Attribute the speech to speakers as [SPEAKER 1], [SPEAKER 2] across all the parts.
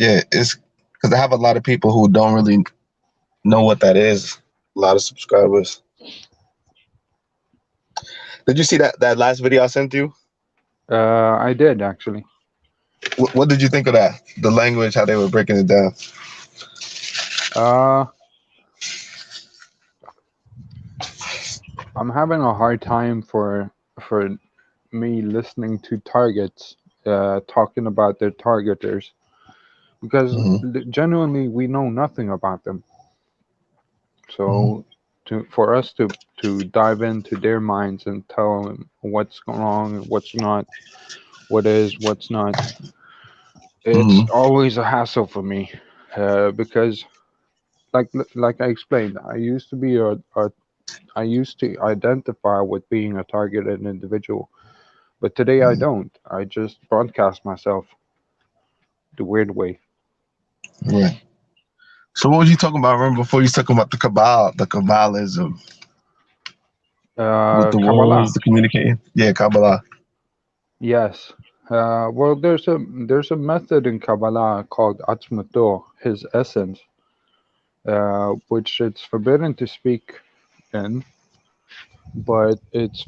[SPEAKER 1] Yeah, it's because I have a lot of people who don't really know what that is. A lot of subscribers. Did you see that last video I sent you?
[SPEAKER 2] I did actually.
[SPEAKER 1] What did you think of that? The language, how they were breaking it down.
[SPEAKER 2] Uh, I'm having a hard time for me listening to targets talking about their targeters because
[SPEAKER 1] Hmm.
[SPEAKER 2] genuinely we know nothing about them.
[SPEAKER 1] Hmm.
[SPEAKER 2] So for us to dive into their minds and tell them what's going on, what's not, what is, what's not, it's
[SPEAKER 1] Hmm.
[SPEAKER 2] always a hassle for me because like I explained, I used to identify with being a targeted individual, but today I don't. I just broadcast myself the weird way.
[SPEAKER 1] Right. So what was you talking about? Remember before you talking about the cabal, the Kabbalism with the
[SPEAKER 2] Kabbalah.
[SPEAKER 1] words, the communicating? Yeah, Kabbalah.
[SPEAKER 2] Yes. Well, there's a method in Kabbalah called Atzmato, his essence, which it's forbidden to speak in, but it's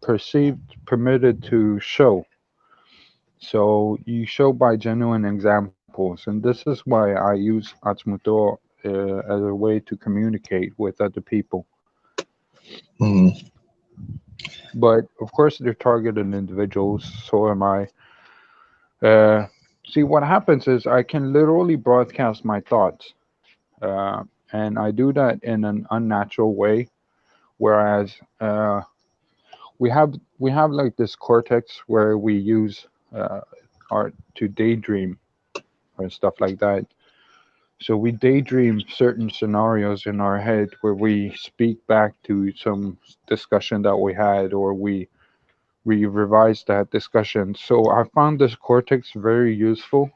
[SPEAKER 2] perceived permitted to show. So you show by genuine examples, and this is why I use Atzmato as a way to communicate with other people.
[SPEAKER 1] Hmm.
[SPEAKER 2] But of course, they're targeted individuals. So am I. Uh, See, what happens is I can literally broadcast my thoughts, uh, and I do that in an unnatural way. Whereas we have like this cortex where we use art to daydream or stuff like that. So we daydream certain scenarios in our head where we speak back to some discussion that we had, or we revise that discussion. So I found this cortex very useful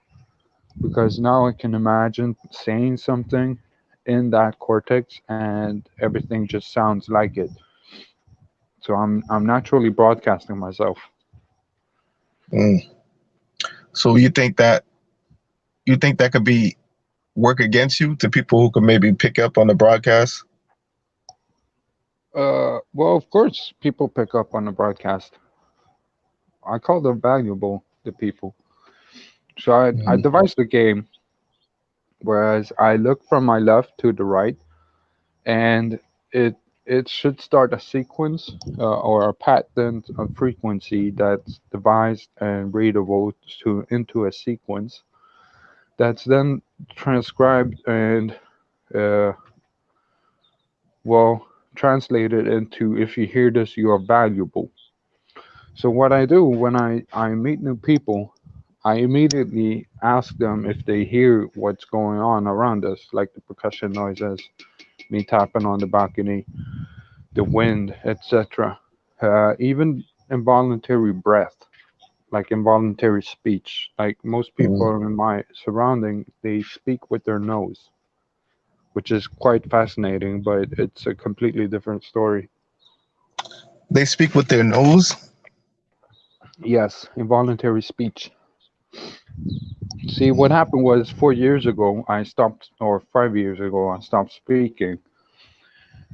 [SPEAKER 2] because now I can imagine saying something in that cortex and everything just sounds like it. So I'm naturally broadcasting myself.
[SPEAKER 1] Mm. So you think that could be work against you to people who could maybe pick up on the broadcast?
[SPEAKER 2] Well, of course, people pick up on the broadcast. I call them valuable, the people. So I
[SPEAKER 1] Hmm.
[SPEAKER 2] devised a game whereas I look from my left to the right, and it it should start a sequence or a pattern of frequency that's devised and readable to into a sequence that's then transcribed and uh, well translated into if you hear this you are valuable. So what I do when I meet new people, I immediately ask them if they hear what's going on around us, like the percussion noises, me tapping on the balcony, the wind, etc. Even involuntary breath, like involuntary speech. Like most
[SPEAKER 1] Hmm.
[SPEAKER 2] people in my surrounding, they speak with their nose, which is quite fascinating, but it's a completely different story.
[SPEAKER 1] They speak with their nose.
[SPEAKER 2] Yes, involuntary speech. See, what happened was 4 years ago, I stopped, or 5 years ago, I stopped speaking,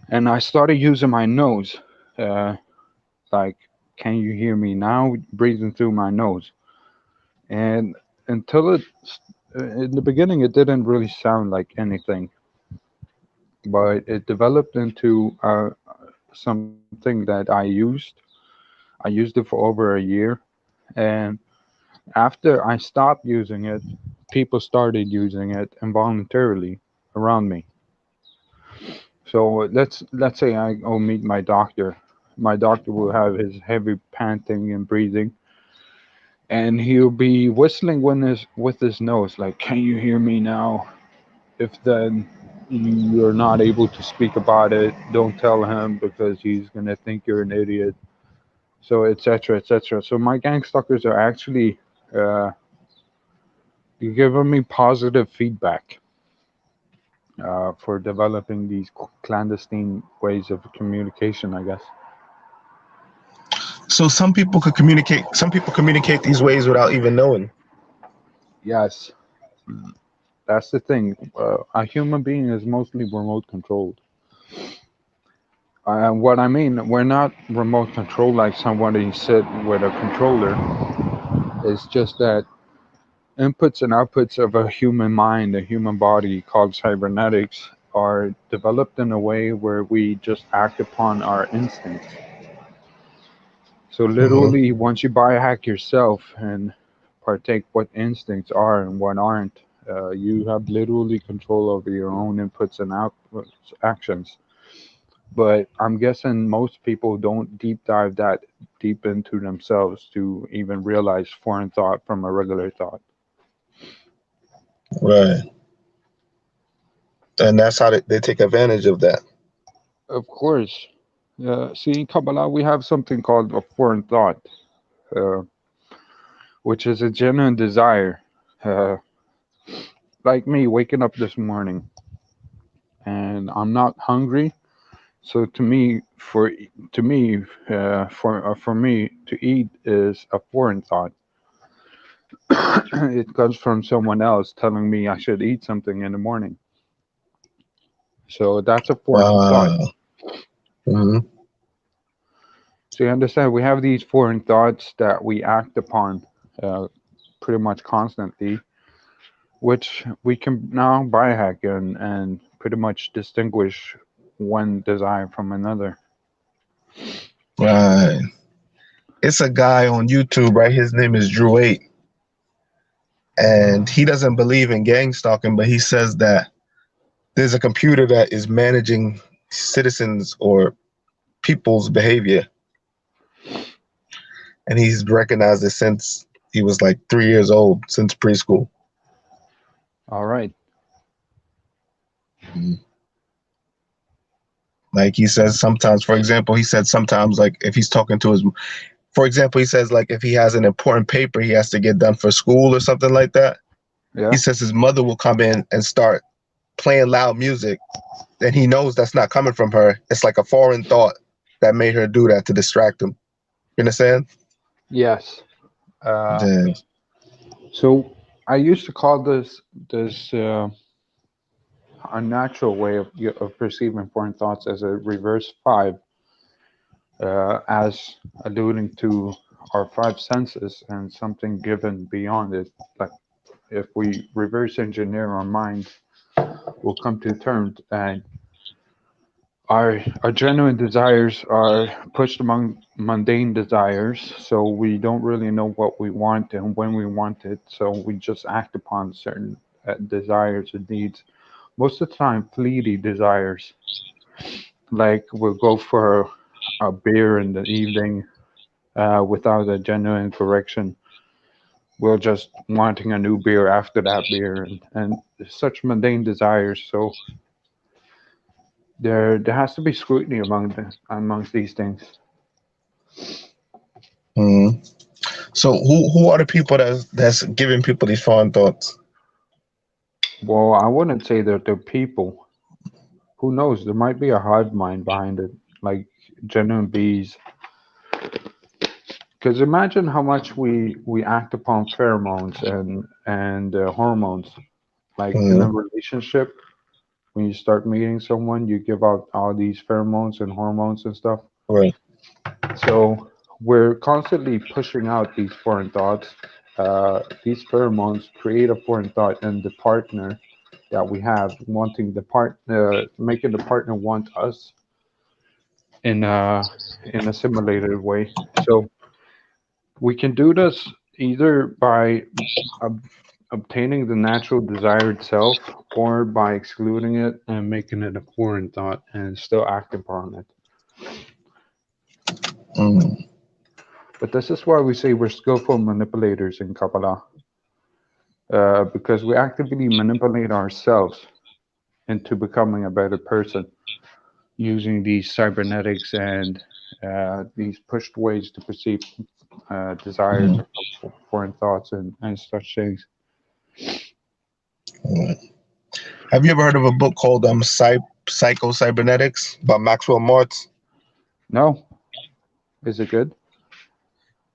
[SPEAKER 2] and I started using my nose. Uh, like, can you hear me now? Breathing through my nose. And until in the beginning, it didn't really sound like anything, but it developed into something that I used. I used it for over a year. And after I stopped using it, people started using it involuntarily around me. So let's say I go meet my doctor. My doctor will have his heavy panting and breathing, and he'll be whistling with his nose, like, "Can you hear me now?" If then you're not able to speak about it, don't tell him because he's gonna think you're an idiot. So etc. etc. So my gang stalkers are actually uh, giving me positive feedback for developing these clandestine ways of communication, I guess.
[SPEAKER 1] So some people could communicate. Some people communicate these ways without even knowing.
[SPEAKER 2] Yes. That's the thing. A human being is mostly remote controlled. What I mean, we're not remote controlled like somebody sit with a controller. It's just that inputs and outputs of a human mind, a human body called cybernetics, are developed in a way where we just act upon our instincts. So
[SPEAKER 1] Mm-hmm.
[SPEAKER 2] literally, once you biohack yourself and partake what instincts are and what aren't, you have literally control over your own inputs and outputs, actions. But I'm guessing most people don't deep dive that deep into themselves to even realize foreign thought from a regular thought.
[SPEAKER 1] Right. And that's how they take advantage of that.
[SPEAKER 2] Of course. See, in Kabbalah, we have something called a foreign thought, uh, which is a genuine desire. Uh, like me waking up this morning and I'm not hungry. So for me to eat is a foreign thought. It comes from someone else telling me I should eat something in the morning. So that's a foreign thought.
[SPEAKER 1] Wow. Mm-hmm.
[SPEAKER 2] So you understand, we have these foreign thoughts that we act upon uh, pretty much constantly, which we can now biohack and pretty much distinguish one desire from another.
[SPEAKER 1] Right. It's a guy on YouTube, right? His name is Drew 8, and he doesn't believe in gang stalking, but he says that there's a computer that is managing citizens or people's behavior, and he's recognized it since he was like 3 years old, since preschool.
[SPEAKER 2] All right.
[SPEAKER 1] Mhm. Like he says sometimes, for example, he said sometimes, like if he's talking to his, for example, he says like if he has an important paper he has to get done for school or something like that, he
[SPEAKER 2] Yeah.
[SPEAKER 1] says his mother will come in and start playing loud music, and he knows that's not coming from her. It's like a foreign thought that made her do that to distract him. You understand?
[SPEAKER 2] Yes. Uh,
[SPEAKER 1] Yeah.
[SPEAKER 2] so I used to call this unnatural way of perceiving foreign thoughts as a reverse five, as alluding to our five senses and something given beyond it. Like if we reverse engineer our mind, we'll come to terms and our genuine desires are pushed among mundane desires, so we don't really know what we want and when we want it, so we just act upon certain desires and needs, most of the time fleeting desires. Like we'll go for a beer in the evening without a genuine correction. We're just wanting a new beer after that beer, and such mundane desires. So there has to be scrutiny amongst these things.
[SPEAKER 1] Mhm. So who are the people that's giving people these foreign thoughts?
[SPEAKER 2] Well, I wouldn't say that they're people. Who knows? There might be a hive mind behind it, like genuine bees. Because imagine how much we act upon pheromones and hormones. Like in a
[SPEAKER 1] Mhm.
[SPEAKER 2] relationship, when you start meeting someone, you give out all these pheromones and hormones and stuff.
[SPEAKER 1] Right.
[SPEAKER 2] So we're constantly pushing out these foreign thoughts. These pheromones create a foreign thought in the partner that we have, wanting the partner, making the partner want us in a simulated way. So we can do this either by ob- obtaining the natural desire itself, or by excluding it and making it a foreign thought and still act upon it.
[SPEAKER 1] Mhm.
[SPEAKER 2] But this is why we say we're skillful manipulators in Kabbalah, because we actively manipulate ourselves into becoming a better person using these cybernetics and these pushed ways to perceive desires
[SPEAKER 1] Mhm.
[SPEAKER 2] of foreign thoughts and such things.
[SPEAKER 1] Mhm. Have you ever heard of a book called Psycho Cybernetics by Maxwell Mortz?
[SPEAKER 2] No, is it good?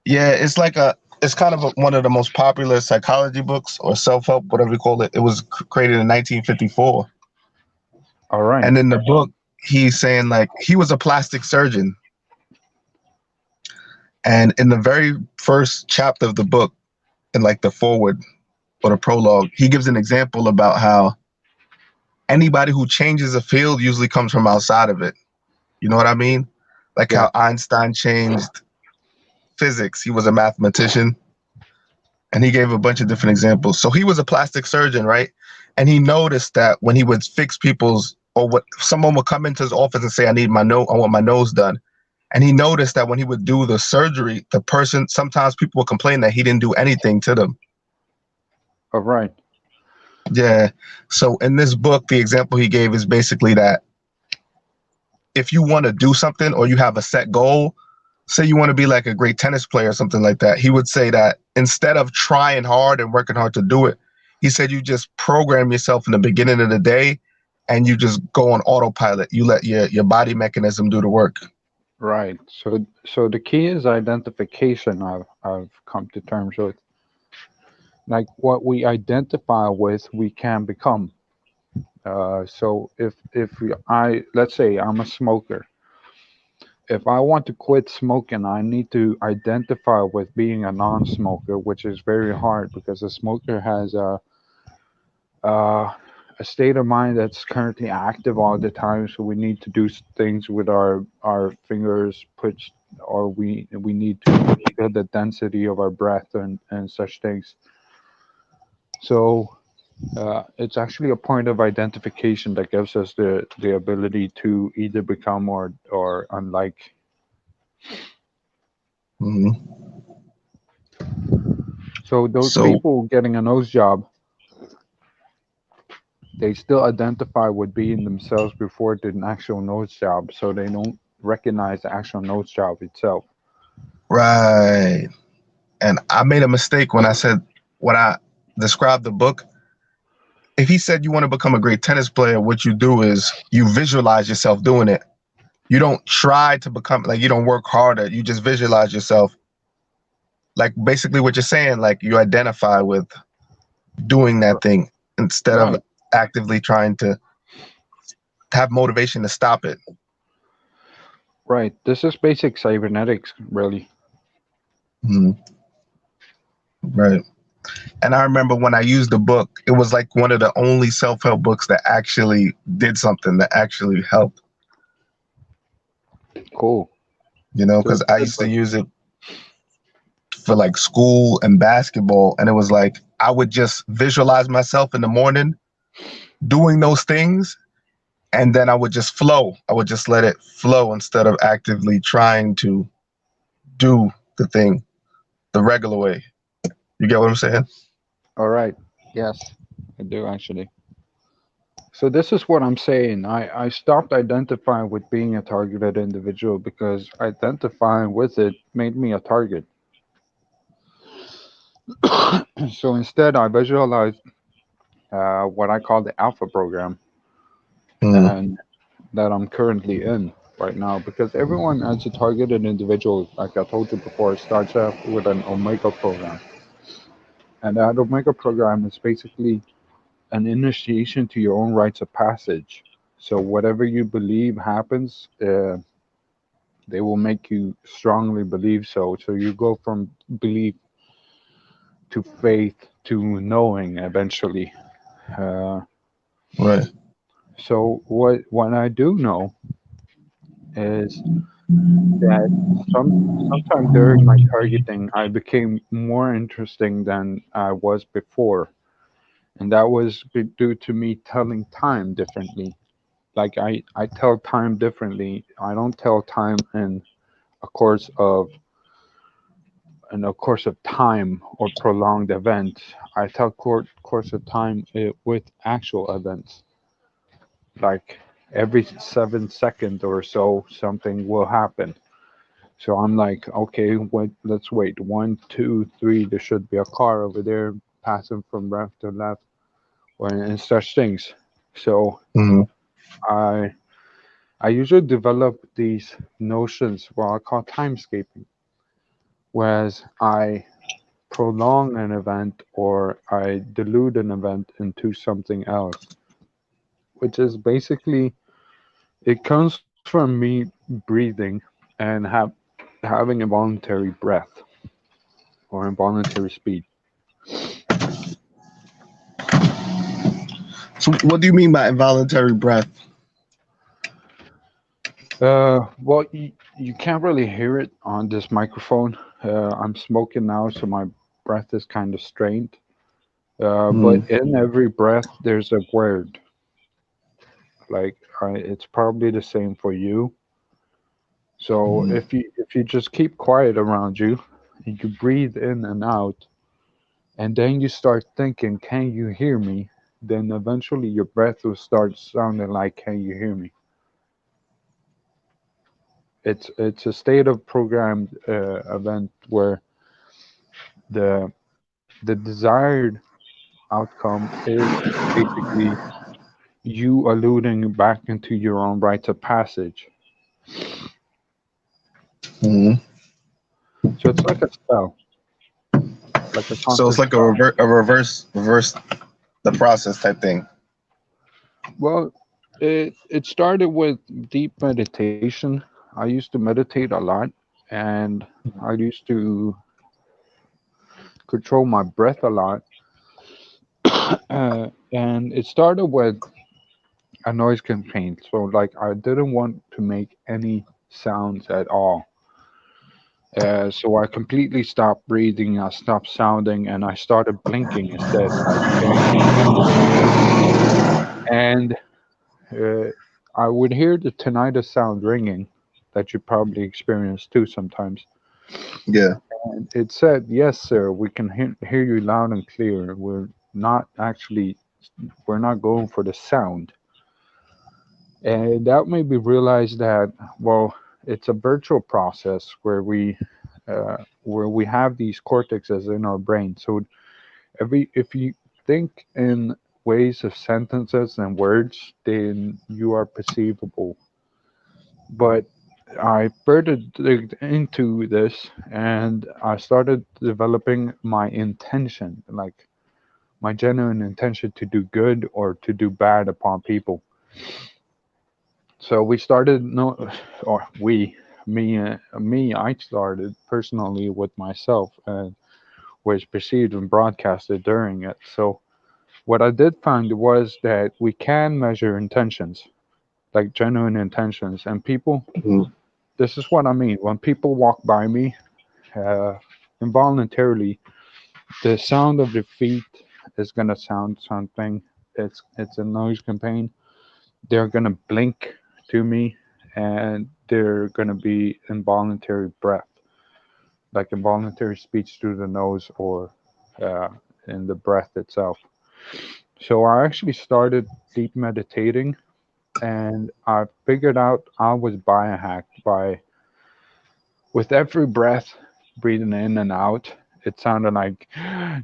[SPEAKER 1] Yeah, it's like it's kind of one of the most popular psychology books or self-help, whatever you call it. It was created in 1954.
[SPEAKER 2] All right.
[SPEAKER 1] And in the book, he's saying like he was a plastic surgeon. And in the very first chapter of the book, in like the forward or the prologue, he gives an example about how anybody who changes a field usually comes from outside of it. You know what I mean? Like
[SPEAKER 2] Yeah.
[SPEAKER 1] how Einstein changed physics. He was a mathematician. And he gave a bunch of different examples. So he was a plastic surgeon, right? And he noticed that when he would fix people's, or what someone would come into his office and say, I want my nose done. And he noticed that when he would do the surgery, the person, sometimes people would complain that he didn't do anything to them.
[SPEAKER 2] All right.
[SPEAKER 1] Yeah. So in this book, the example he gave is basically that if you want to do something or you have a set goal, say you want to be like a great tennis player or something like that, he would say that instead of trying hard and working hard to do it, he said you just program yourself in the beginning of the day and you just go on autopilot. You let your body mechanism do the work.
[SPEAKER 2] Right. So the key is identification. I've come to terms with. Like what we identify with, we can become. So if let's say I'm a smoker. If I want to quit smoking, I need to identify with being a non-smoker, which is very hard because a smoker has uh, a state of mind that's currently active all the time. So we need to do things with our fingers, push, or we need to feel the density of our breath and such things. So it's actually a point of identification that gives us the ability to either become or unlike.
[SPEAKER 1] Hmm.
[SPEAKER 2] So those
[SPEAKER 1] So
[SPEAKER 2] people getting a nose job, they still identify with being themselves before the actual nose job, so they don't recognize the actual nose job itself.
[SPEAKER 1] right. And I made a mistake when I described the book. If he said you want to become a great tennis player, what you do is you visualize yourself doing it. You don't try to become like you don't work harder. You just visualize yourself. Like basically what you're saying, like you identify with doing that thing instead of
[SPEAKER 2] Right,
[SPEAKER 1] actively trying to have motivation to stop it.
[SPEAKER 2] right. This is basic cybernetics, really.
[SPEAKER 1] Mhm. Right. And I remember when I used the book, it was like one of the only self-help books that actually did something that actually helped,
[SPEAKER 2] Cool. So
[SPEAKER 1] because
[SPEAKER 2] it's a
[SPEAKER 1] I
[SPEAKER 2] good
[SPEAKER 1] used to
[SPEAKER 2] book.
[SPEAKER 1] use it for like school and basketball. And it was like I would just visualize myself in the morning doing those things. And then I would just flow. I would just let it flow instead of actively trying to do the thing the regular way. You get what I'm saying?
[SPEAKER 2] All right. Yes, I do actually. So this is what I'm saying. I stopped identifying with being a targeted individual because identifying with it made me a target. So instead, I visualized what I call the alpha program,
[SPEAKER 1] Mm,
[SPEAKER 2] and that I'm currently in right now. Because everyone as a targeted individual, like I told you before, starts off with an omega program, and that omega program is basically an initiation to your own rites of passage. So whatever you believe happens, they will make you strongly believe so. So you go from belief to faith to knowing eventually. Uh,
[SPEAKER 1] right.
[SPEAKER 2] so what I do know is that sometime during my targeting, I became more interesting than I was before, and that was due to me telling time differently. Like I tell time differently. I don't tell time a course of in a course of time or prolonged events. I tell course of time with actual events. Like every 7 seconds or so, something will happen. So I'm like, okay, wait, let's wait. One, two, three. There should be a car over there passing from left to left, or and such things. So
[SPEAKER 1] Hmm.
[SPEAKER 2] I I usually develop these notions what I call timescaping, whereas I prolong an event or I dilute an event into something else, which is basically it comes from me breathing and having involuntary breath or involuntary speech.
[SPEAKER 1] So what do you mean by involuntary breath?
[SPEAKER 2] Well, you can't really hear it on this microphone. I'm smoking now, so my breath is kind of strained.
[SPEAKER 1] Mm,
[SPEAKER 2] But in every breath, there's a word. Like it's probably the same for you. So
[SPEAKER 1] mm,
[SPEAKER 2] if you just keep quiet around you, and you breathe in and out, and then you start thinking, "Can you hear me?" Then eventually your breath will start sounding like, "Can you hear me?" It's a state of programmed event where the desired outcome is basically you alluding back into your own rites of passage.
[SPEAKER 1] mm.
[SPEAKER 2] So it's like a spell, like a
[SPEAKER 1] So it's
[SPEAKER 2] conscious
[SPEAKER 1] like a
[SPEAKER 2] spell.
[SPEAKER 1] reverse the process type thing.
[SPEAKER 2] Well, it started with deep meditation. I used to meditate a lot, and I used to control my breath a lot. And it started with a noise campaign. So like I didn't want to make any sounds at all. So I completely stopped breathing. I stopped sounding, and I started blinking instead. Like, can you hear me? And uh, I would hear the tinnitus sound ringing that you probably experience too sometimes.
[SPEAKER 1] Yeah.
[SPEAKER 2] And it said, "Yes, sir, we can hear you loud and clear. Not actually, we're not going for the sound." And that made me realize that, well, it's a virtual process where we have these cortexes in our brain. So every if you think in ways of sentences and words, then you are perceivable. But I further digged into this and I started developing my intention, like my genuine intention to do good or to do bad upon people. So we started no, or we, me. I started personally with myself and was perceived and broadcasted during it. So what I did find was that we can measure intentions, like genuine intentions, and people.
[SPEAKER 1] Mm,
[SPEAKER 2] This is what I mean. When people walk by me, uh, involuntarily, the sound of their feet is gonna sound something. It's a noise campaign. They're gonna blink to me, and they're gonna be involuntary breath, like involuntary speech through the nose or uh, in the breath itself. So I actually started deep meditating, and I figured out I was biohacked by with every breath, breathing in and out. It sounded like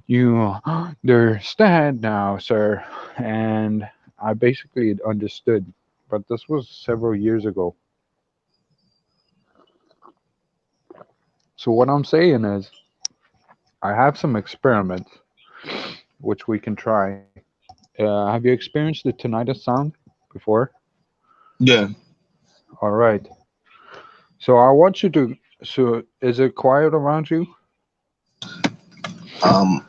[SPEAKER 2] you understand now, sir, and I basically understood. But this was several years ago. So what I'm saying is, I have some experiments which we can try. Have you experienced the tinnitus sound before?
[SPEAKER 1] yeah.
[SPEAKER 2] All right. So I want you to. So is it quiet around you?
[SPEAKER 1] Um.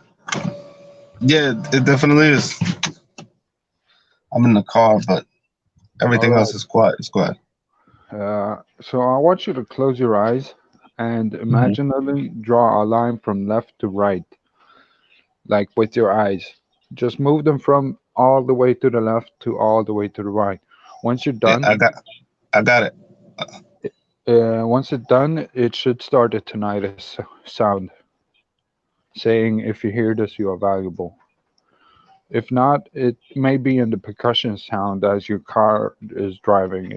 [SPEAKER 1] Yeah. It definitely is. I'm in the car, but
[SPEAKER 2] All
[SPEAKER 1] everything else
[SPEAKER 2] right.
[SPEAKER 1] is quiet. It's quiet.
[SPEAKER 2] So I want you to close your eyes and
[SPEAKER 1] Hmm.
[SPEAKER 2] imaginally draw a line from left to right, like with your eyes. Just move them from all the way to the left to all the way to the right. Once you're
[SPEAKER 1] Yeah.
[SPEAKER 2] done,
[SPEAKER 1] I got it.
[SPEAKER 2] once it's done, it should start a tinnitus sound saying, "If you hear this, you are valuable." If not, it may be in the percussion sound as your car is driving.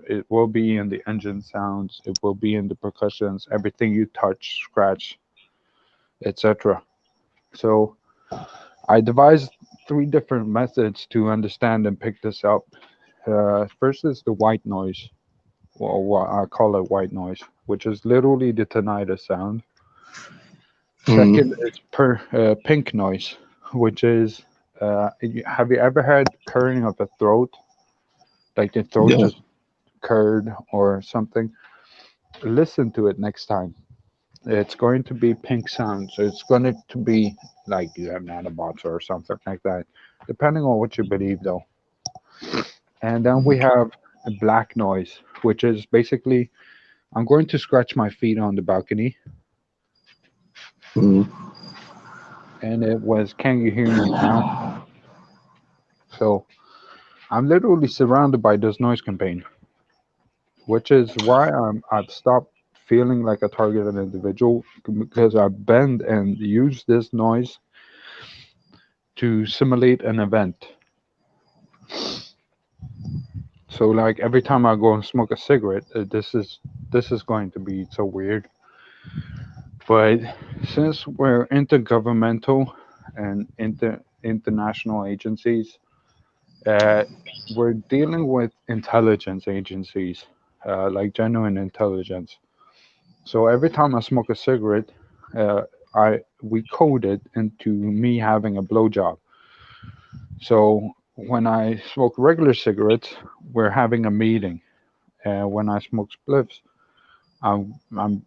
[SPEAKER 2] It will be in the engine sounds. It will be in the percussions, everything you touch, scratch, etc. So I devised three different methods to understand and pick this up. First is the white noise, or what I call it white noise, which is literally the tinnitus sound.
[SPEAKER 1] Mm.
[SPEAKER 2] Second is pink noise, which is have you ever had curling of the throat, like the throat
[SPEAKER 1] Yeah.
[SPEAKER 2] just curd or something? Listen to it next time. It's going to be pink sound, so it's going to be like you have nanobots or something like that, depending on what you believe, though. And then we have a black noise, which is basically I'm going to scratch my feet on the balcony,
[SPEAKER 1] Mm.
[SPEAKER 2] and it was, "Can you hear me now?" So I'm literally surrounded by this noise campaign, which is why I've stopped feeling like a targeted individual because I bend and use this noise to simulate an event. So like every time I go and smoke a cigarette, this is going to be so weird. But since we're intergovernmental and international agencies, uh, we're dealing with intelligence agencies, like genuine intelligence. So every time I smoke a cigarette, uh, I we code it into me having a blowjob. So when I smoke regular cigarettes, we're having a meeting. When I smoke spliffs, I'm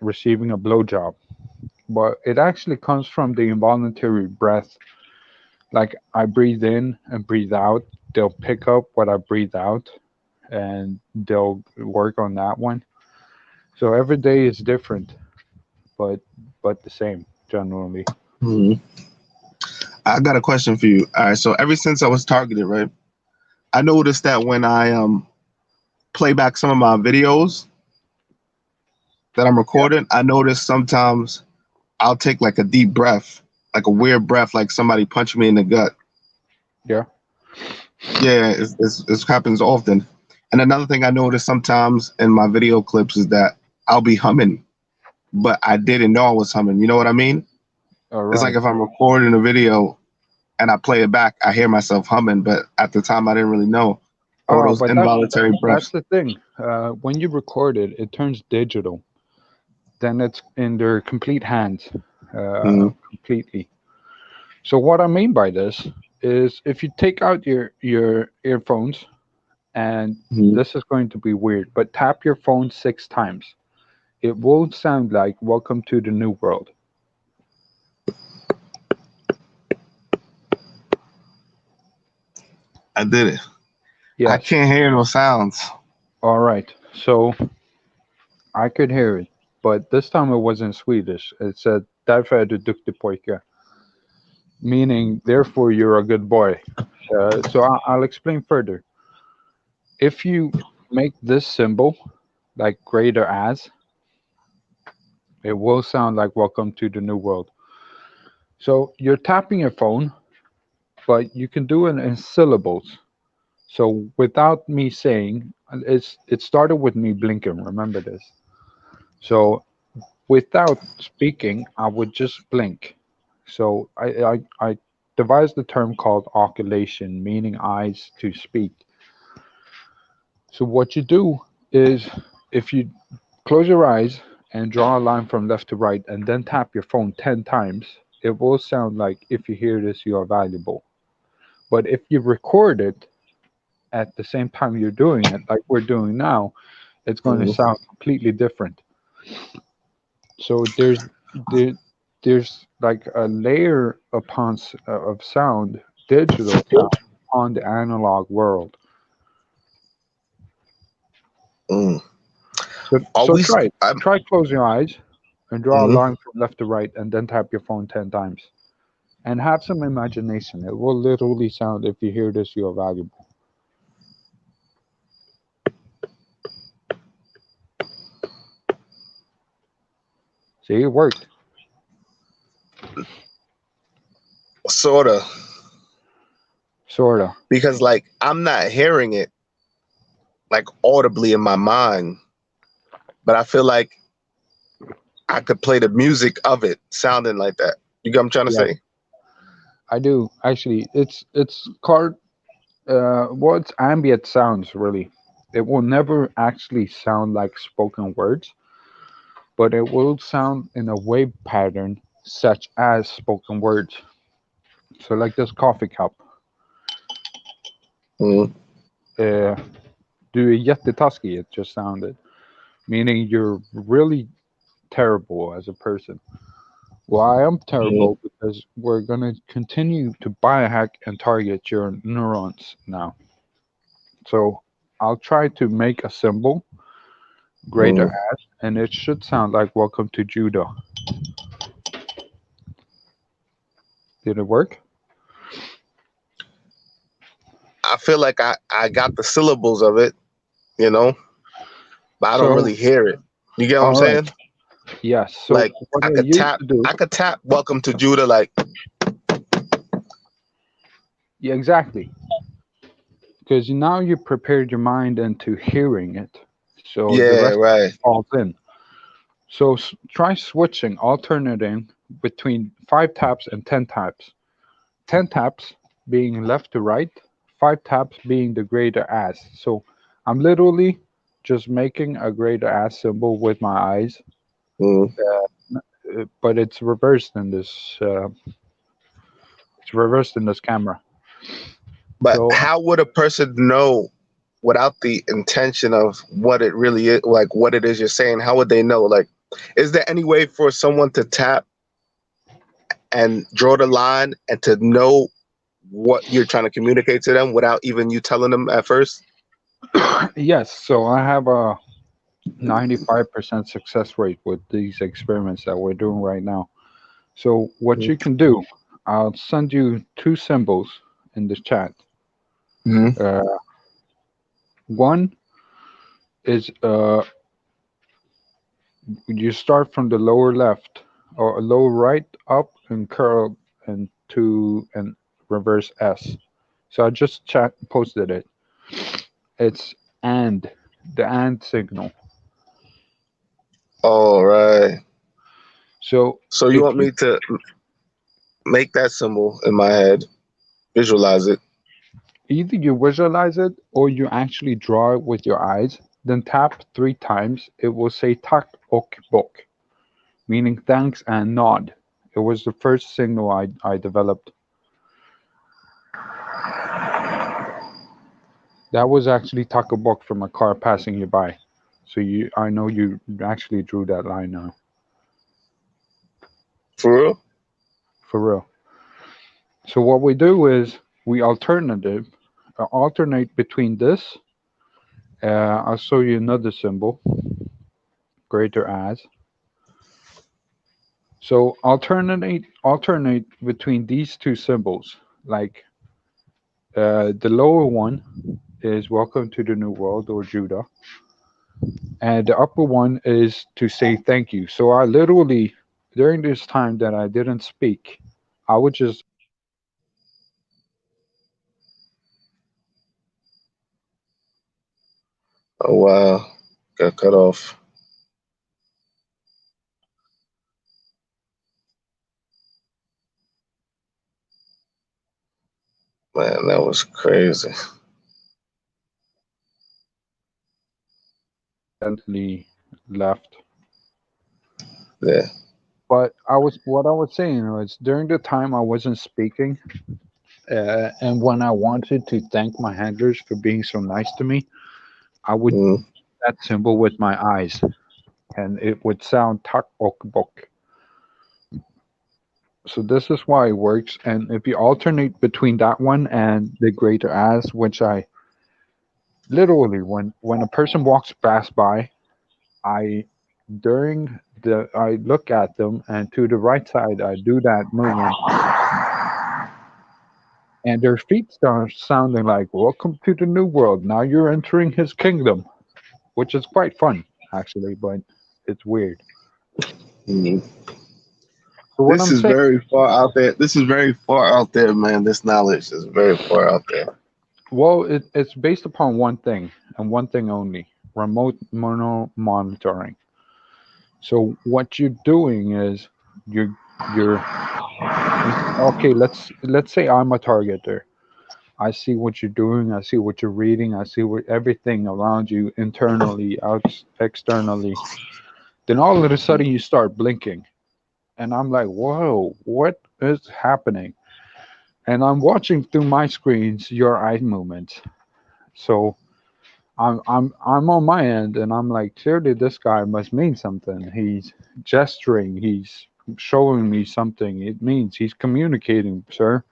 [SPEAKER 2] receiving a blowjob. But it actually comes from the involuntary breath. Like I breathe in and breathe out. They'll pick up what I breathe out, and they'll work on that one. So every day is different, but the same generally.
[SPEAKER 1] Mm. I got a question for you. All right. So ever since I was targeted, right? I noticed that when I play back some of my videos that I'm
[SPEAKER 2] Yeah.
[SPEAKER 1] recording, I notice sometimes I'll take like a deep breath, like a weird breath, like somebody punched me in the gut.
[SPEAKER 2] Yeah.
[SPEAKER 1] Yeah, it happens often. And another thing I notice sometimes in my video clips is that I'll be humming, but I didn't know I was humming. You know what I mean?
[SPEAKER 2] All
[SPEAKER 1] It's like
[SPEAKER 2] right.
[SPEAKER 1] if I'm recording a video and I play it back, I hear myself humming, but at the time I didn't really know. Or
[SPEAKER 2] Oh,
[SPEAKER 1] those
[SPEAKER 2] but
[SPEAKER 1] involuntary
[SPEAKER 2] that's
[SPEAKER 1] breaths.
[SPEAKER 2] the thing. When you record it, it turns digital. Then it's in their complete hands,
[SPEAKER 1] Mm-hmm.
[SPEAKER 2] completely. So what I mean by this is, if you take out your earphones, and this is going to be weird, but tap your phone 6 times. It will sound like "Welcome to the New World."
[SPEAKER 1] I did it. I
[SPEAKER 2] Yes.
[SPEAKER 1] can't hear no sounds.
[SPEAKER 2] All right. So I could hear it, but this time it was in Swedish. It said "Därför är du duktig pojke," meaning "Therefore you're a good boy." So I'll explain further. If you make this symbol like greater as, it will sound like "Welcome to the New World." So you're tapping your phone, but you can do it in syllables. So without me saying, it started with me blinking. Remember this. So without speaking, I would just blink. So I devised a term called oculation, meaning eyes to speak. So what you do is, if you close your eyes and draw a line from left to right and then tap your phone 10 times, it will sound like, "If you hear this, you are valuable." But if you record it at the same time you're doing it, like we're doing now, it's going to
[SPEAKER 1] Mm-hmm.
[SPEAKER 2] sound completely different. So there, there's like a layer of sound, digital sound, on the analog world.
[SPEAKER 1] Mm. Are
[SPEAKER 2] So
[SPEAKER 1] we?
[SPEAKER 2] try it.
[SPEAKER 1] I'm,
[SPEAKER 2] Try close your eyes and draw a
[SPEAKER 1] mhm.
[SPEAKER 2] line from left to right, and then tap your phone 10 times. And have some imagination. It will literally sound, "If you hear this, you are valuable." See, it worked.
[SPEAKER 1] Sorta,
[SPEAKER 2] Sorta.
[SPEAKER 1] because like I'm not hearing it like audibly in my mind, but I feel like I could play the music of it sounding like that. You get what I'm trying to
[SPEAKER 2] Yes,
[SPEAKER 1] say?
[SPEAKER 2] I do. Actually, it's called what's ambient sounds, really. It will never actually sound like spoken words, but it will sound in a wave pattern such as spoken words. So like this coffee cup.
[SPEAKER 1] Mm.
[SPEAKER 2] Uh, du är jättetaskig, it just sounded. Meaning you're really terrible as a person. Well, I am
[SPEAKER 1] Mm.
[SPEAKER 2] terrible because we're going to continue to biohack and target your neurons now. So I'll try to make a symbol, greater
[SPEAKER 1] Mm.
[SPEAKER 2] ass, and it should sound like welcome to Judah. Did it work?
[SPEAKER 1] I feel like I got the syllables of it, you know, but I don't
[SPEAKER 2] So,
[SPEAKER 1] really hear it. You get what I'm
[SPEAKER 2] all right.
[SPEAKER 1] saying?
[SPEAKER 2] Yes. So
[SPEAKER 1] Like
[SPEAKER 2] what I used to do,
[SPEAKER 1] I could tap welcome to Judah like
[SPEAKER 2] yeah, exactly. Because now you prepared your mind into hearing it. So the
[SPEAKER 1] yeah,
[SPEAKER 2] rest
[SPEAKER 1] right.
[SPEAKER 2] falls in. So try switching, alternating between 5 taps and 10 taps. 10 taps being left to right, 5 taps being the greater ass. So I'm literally just making a greater ass symbol with my eyes,
[SPEAKER 1] Mm.
[SPEAKER 2] but it's reversed in this. It's reversed in this camera.
[SPEAKER 1] But
[SPEAKER 2] So
[SPEAKER 1] how would a person know without the intention of what it really is, like what it is you're saying? How would they know? Like, is there any way for someone to tap and draw the line and to know what you're trying to communicate to them without even you telling them at first?
[SPEAKER 2] yes, so I have a 95% success rate with these experiments that we're doing right now. So what you can do, I'll send you 2 symbols in the chat.
[SPEAKER 1] Mm-hmm.
[SPEAKER 2] Uh, one is you start from the lower left or lower right up and curl and to and reverse S. So I just posted it. It's and the and signal.
[SPEAKER 1] All right.
[SPEAKER 2] So
[SPEAKER 1] So you
[SPEAKER 2] if
[SPEAKER 1] want
[SPEAKER 2] you
[SPEAKER 1] me to make that symbol in my head, visualize it.
[SPEAKER 2] either you visualize it or you actually draw it with your eyes, then tap 3 times. It will say tak och bok, meaning thanks and nod. It was the first signal I developed. That was actually tak och bok from a car passing you by. So I know you actually drew that line now,
[SPEAKER 1] For real?
[SPEAKER 2] for real. So what we do is we alternate between this. I'll show you another symbol, greater as. So alternate between these 2 symbols. Like the lower one is welcome to the new world or Judah, and the upper one is to say thank you. So I literally during this time that I didn't speak, I would just
[SPEAKER 1] Oh wow. Got cut off. Man, that was crazy.
[SPEAKER 2] gently left.
[SPEAKER 1] Yeah.
[SPEAKER 2] But what I was saying was during the time I wasn't speaking, and when I wanted to thank my handlers for being so nice to me, I would
[SPEAKER 1] Mm.
[SPEAKER 2] that symbol with my eyes, and it would sound tak ok bok. So this is why it works. And if you alternate between that one and the greater as, which I literally when a person walks fast by, I I look at them and to the right side I do that movement and their feet start sounding like welcome to the new world. Now you're entering his kingdom, which is quite fun actually, but it's weird.
[SPEAKER 1] Mm.
[SPEAKER 2] So what
[SPEAKER 1] This
[SPEAKER 2] I'm
[SPEAKER 1] is
[SPEAKER 2] saying,
[SPEAKER 1] very far out there. This is very far out there, man. This knowledge is very far out there.
[SPEAKER 2] well, it's based upon one thing and one thing only: remote monitoring. So what you're doing is you're okay. Let's say I'm a targeter. I see what you're doing. I see what you're reading. I see what everything around you, internally, out, externally. Then all of a sudden you start blinking. And I'm like, whoa, what is happening? And I'm watching through my screens your eye movements. So I'm on my end, and I'm like, clearly this guy must mean something. He's gesturing, he's showing me something. It means he's communicating, sir.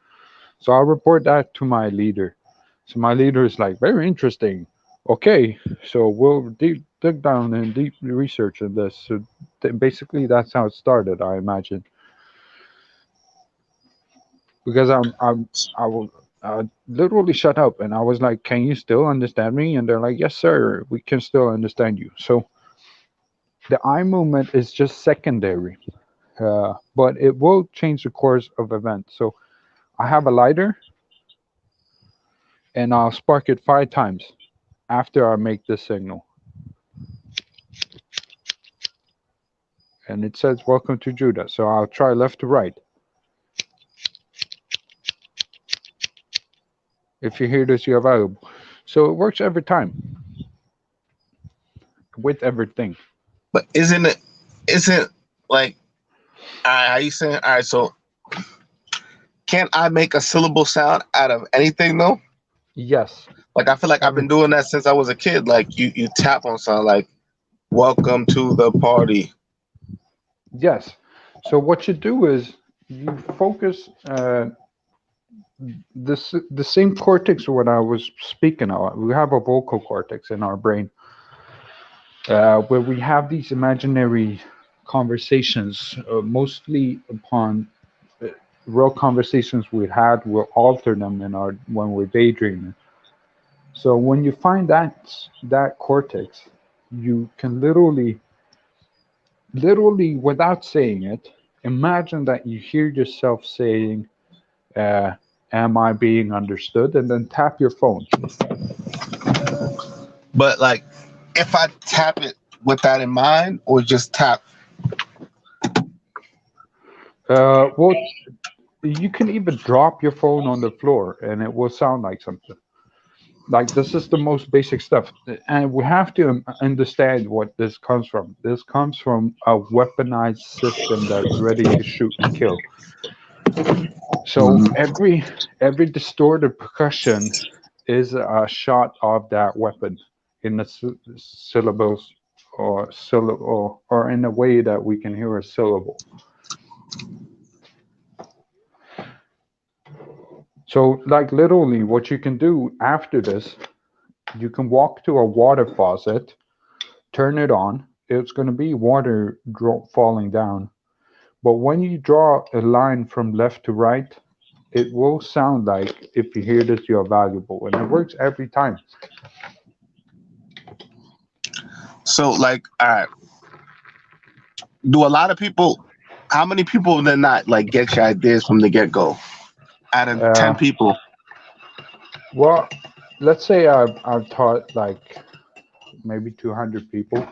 [SPEAKER 2] So I'll report that to my leader. So my leader is like, very interesting. Okay, so we'll dig down and deep research in this. So basically, that's how it started, I imagine. Because I will literally shut up, and I was like, "Can you still understand me?" And they're like, "Yes, sir, we can still understand you." So the eye movement is just secondary, but it will change the course of events. So I have a lighter, and I'll spark it 5 times after I make this signal, and it says "Welcome to Judah." So I'll try left to right. If you hear this, you're valuable. So it works every time with everything.
[SPEAKER 1] But isn't like how you saying? All right, so can't I make a syllable sound out of anything though?
[SPEAKER 2] Yes.
[SPEAKER 1] Like I feel like I've
[SPEAKER 2] Every
[SPEAKER 1] been doing that since I was a kid. Like you tap on something like "Welcome to the party."
[SPEAKER 2] Yes. So what you do is you focus the same cortex what I was speaking of. We have a vocal cortex in our brain where we have these imaginary conversations, mostly upon uh, real conversations we had. We'll alter them in our when we're daydreaming. So when you find that cortex, you can literally without saying it, imagine that you hear yourself saying uh, am I being understood? And then tap your phone.
[SPEAKER 1] But like, if I tap it with that in mind, or just tap.
[SPEAKER 2] Well, you can even drop your phone on the floor and it will sound like something. Like this is the most basic stuff. And we have to understand what this comes from. This comes from a weaponized system that's ready to shoot and kill. So every distorted percussion is a shot of that weapon in the syllables or syllable or in a way that we can hear a syllable. So like literally what you can do after this, you can walk to a water faucet, turn it on. It's going to be water falling down. But when you draw a line from left to right, it will sound like if you hear this, you're valuable. And it works every time.
[SPEAKER 1] So like, all right, do a lot of people? How many people did not like get your ideas from the get go? Out of
[SPEAKER 2] Uh,
[SPEAKER 1] 10 people.
[SPEAKER 2] well, let's say I've taught like maybe 200 people.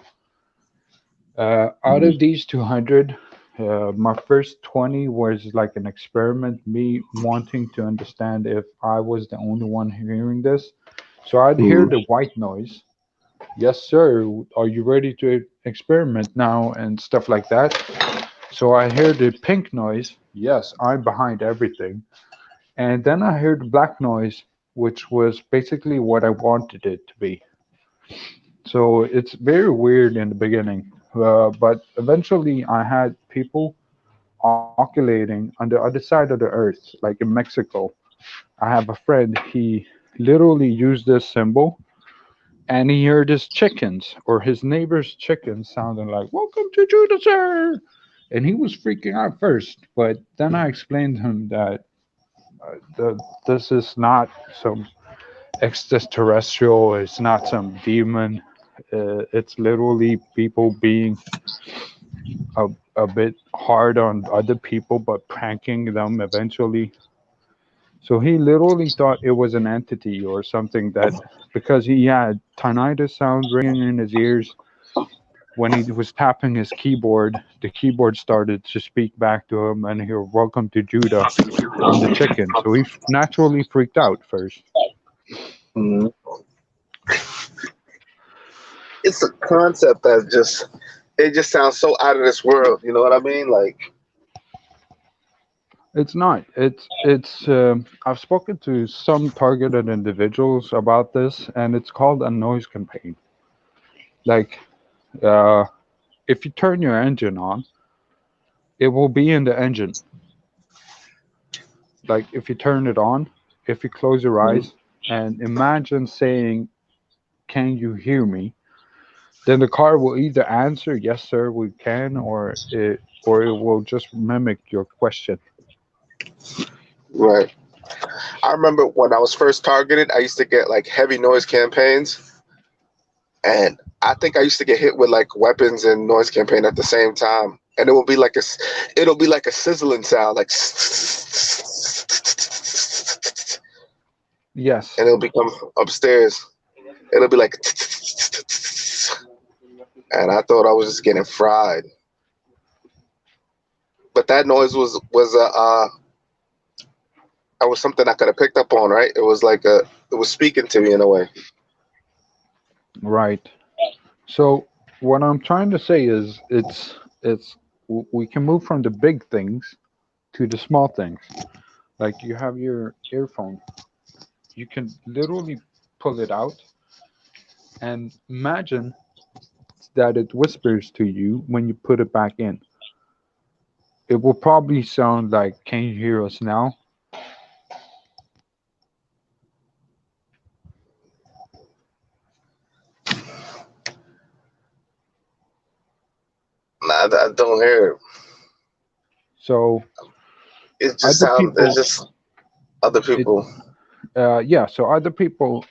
[SPEAKER 2] Out of these 200, my first 20 was like an experiment, me wanting to understand if I was the only one hearing this. So I'd hear
[SPEAKER 1] Mhm.
[SPEAKER 2] the white noise. Yes, sir. Are you ready to experiment now? And stuff like that. So I hear the pink noise. Yes, I'm behind everything. And then I heard the black noise, which was basically what I wanted it to be. So it's very weird in the beginning. But eventually I had people oscillating on the other side of the earth, like in Mexico. I have a friend, he literally used this symbol and he heard his chickens or his neighbor's chickens sounding like, Welcome to Judah, sir. And he was freaking out first. But then I explained to him that this is not some extraterrestrial, it's not some demon. It's literally people being a, a bit hard on other people, but pranking them eventually. So he literally thought it was an entity or something that because he had tinnitus sound ringing in his ears when he was tapping his keyboard, the keyboard started to speak back to him and he heard Welcome to Judah from the chicken. So he naturally freaked out first.
[SPEAKER 1] Mhm. It's a concept that's just it just sounds so out of this world. You know what I mean? Like,
[SPEAKER 2] It's not. It's. I've spoken to some targeted individuals about this, and it's called a noise campaign. Like, uh, if you turn your engine on, it will be in the engine. Like, if you turn it on, if you close your eyes and imagine saying, "Can you hear me?" Then the car will either answer, "Yes, sir, we can," or it will just mimic your question.
[SPEAKER 1] right. I remember when I was first targeted, I used to get like heavy noise campaigns, and I think I used to get hit with like weapons and noise campaign at the same time, and it'll be like a sizzling sound, like,
[SPEAKER 2] Yes.
[SPEAKER 1] and it'll become upstairs. It'll be like, and I thought I was just getting fried, but that noise was something I could have picked up on, right? It was speaking to me in a way.
[SPEAKER 2] Right. So what I'm trying to say is we can move from the big things to the small things. Like you have your earphone, you can literally pull it out and imagine that it whispers to you when you put it back in. It will probably sound like, "Can you hear us now?"
[SPEAKER 1] Nah, I don't hear it.
[SPEAKER 2] So other
[SPEAKER 1] It's
[SPEAKER 2] people,
[SPEAKER 1] just other
[SPEAKER 2] it
[SPEAKER 1] people.
[SPEAKER 2] yeah. So other people,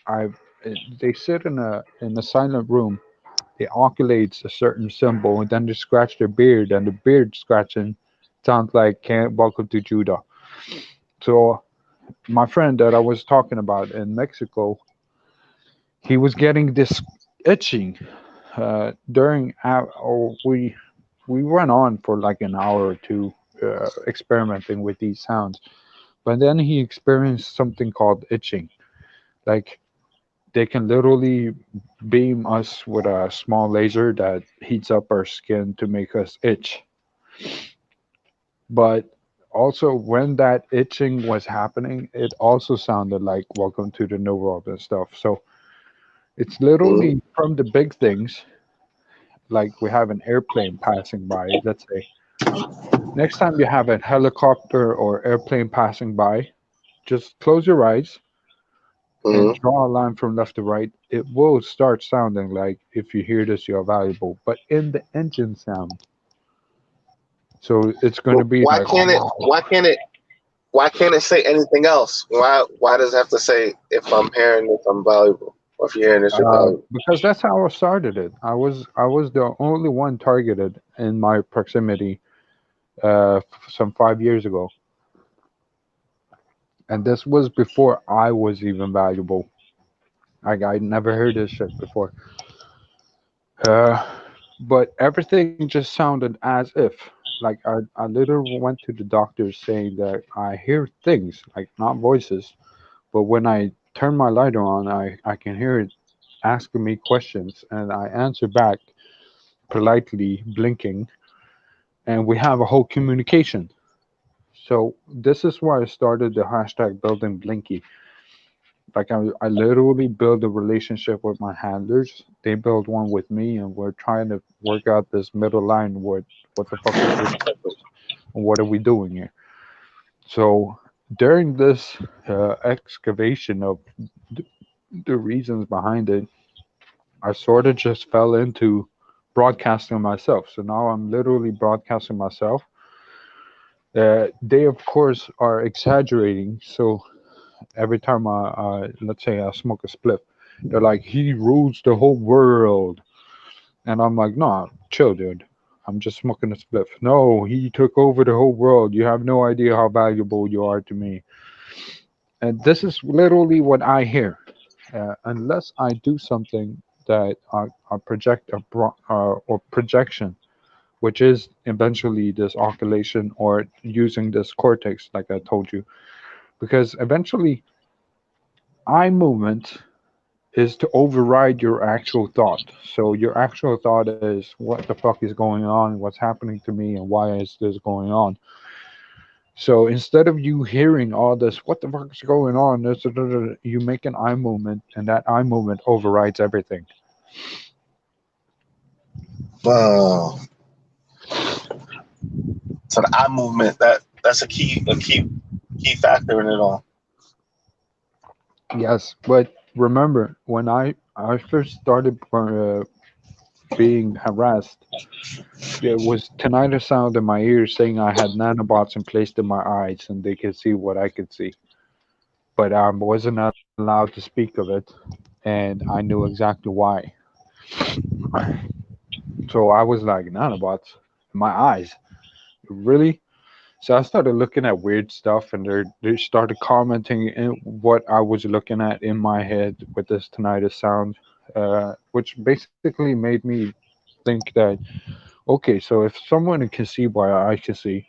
[SPEAKER 2] they sit in a silent room. They oculate a certain symbol and then they scratch their beard, and the beard scratching sounds like "Can't Welcome to Judah." So my friend that I was talking about in Mexico, he was getting this itching during our, or we went on for like an hour or two experimenting with these sounds, but then he experienced something called itching. Like they can literally beam us with a small laser that heats up our skin to make us itch. But also, when that itching was happening, it also sounded like "Welcome to the New World" and stuff. So it's
[SPEAKER 1] Mhm.
[SPEAKER 2] literally from the big things, like we have an airplane passing by. Let's say next time you have a helicopter or airplane passing by, just close your eyes and
[SPEAKER 1] Mhm.
[SPEAKER 2] draw a line from left to right. It will start sounding like, "If you hear this, you're valuable," but in the engine sound. So it's going
[SPEAKER 1] But
[SPEAKER 2] to be like,
[SPEAKER 1] why can't it say anything else? Why does it have to say, if I'm hearing this, I'm valuable? Or if you're hearing this, you're valuable.
[SPEAKER 2] because that's how I started it. I was the only one targeted in my proximity some 5 years ago, and this was before I was even valuable. I never heard this shit before. Uh, but everything just sounded as if, like, I literally went to the doctor saying that I hear things, like not voices, but when I turn my lighter on, I can hear it asking me questions, and I answer back politely, blinking, and we have a whole communication. So this is why I started the hashtag building Blinky. Like I literally build a relationship with my handlers. They build one with me, and we're trying to work out this middle line. What the fuck is this purpose? And what are we doing here? So during this excavation of th- the reasons behind it, I sort of just fell into broadcasting myself. So now I'm literally broadcasting myself. They of course are exaggerating. So every time let's say I smoke a spliff, they're like, "He rules the whole world," and I'm like, "Nah, chill, dude. I'm just smoking a spliff." "No, he took over the whole world. You have no idea how valuable you are to me." And this is literally what I hear. Unless I do something that I project or projection, which is eventually this oscillation or using this cortex, like I told you, because eventually eye movement is to override your actual thought. So your actual thought is, what the fuck is going on? What's happening to me? And why is this going on? So instead of you hearing all this, what the fuck is going on? You make an eye movement, and that eye movement overrides everything.
[SPEAKER 1] Wow. So the eye movement, that's a key factor in it all.
[SPEAKER 2] Yes, but remember, when I first started being harassed, there was tinnitus sound in my ears saying I had nanobots placed in my eyes and they could see what I could see. But I wasn't allowed to speak of it, and I knew exactly why. So I was like, nanobots in my eyes, really? So I started looking at weird stuff, and they started commenting in what I was looking at in my head with this tinnitus sound, which basically made me think that, okay, so if someone can see what I can see,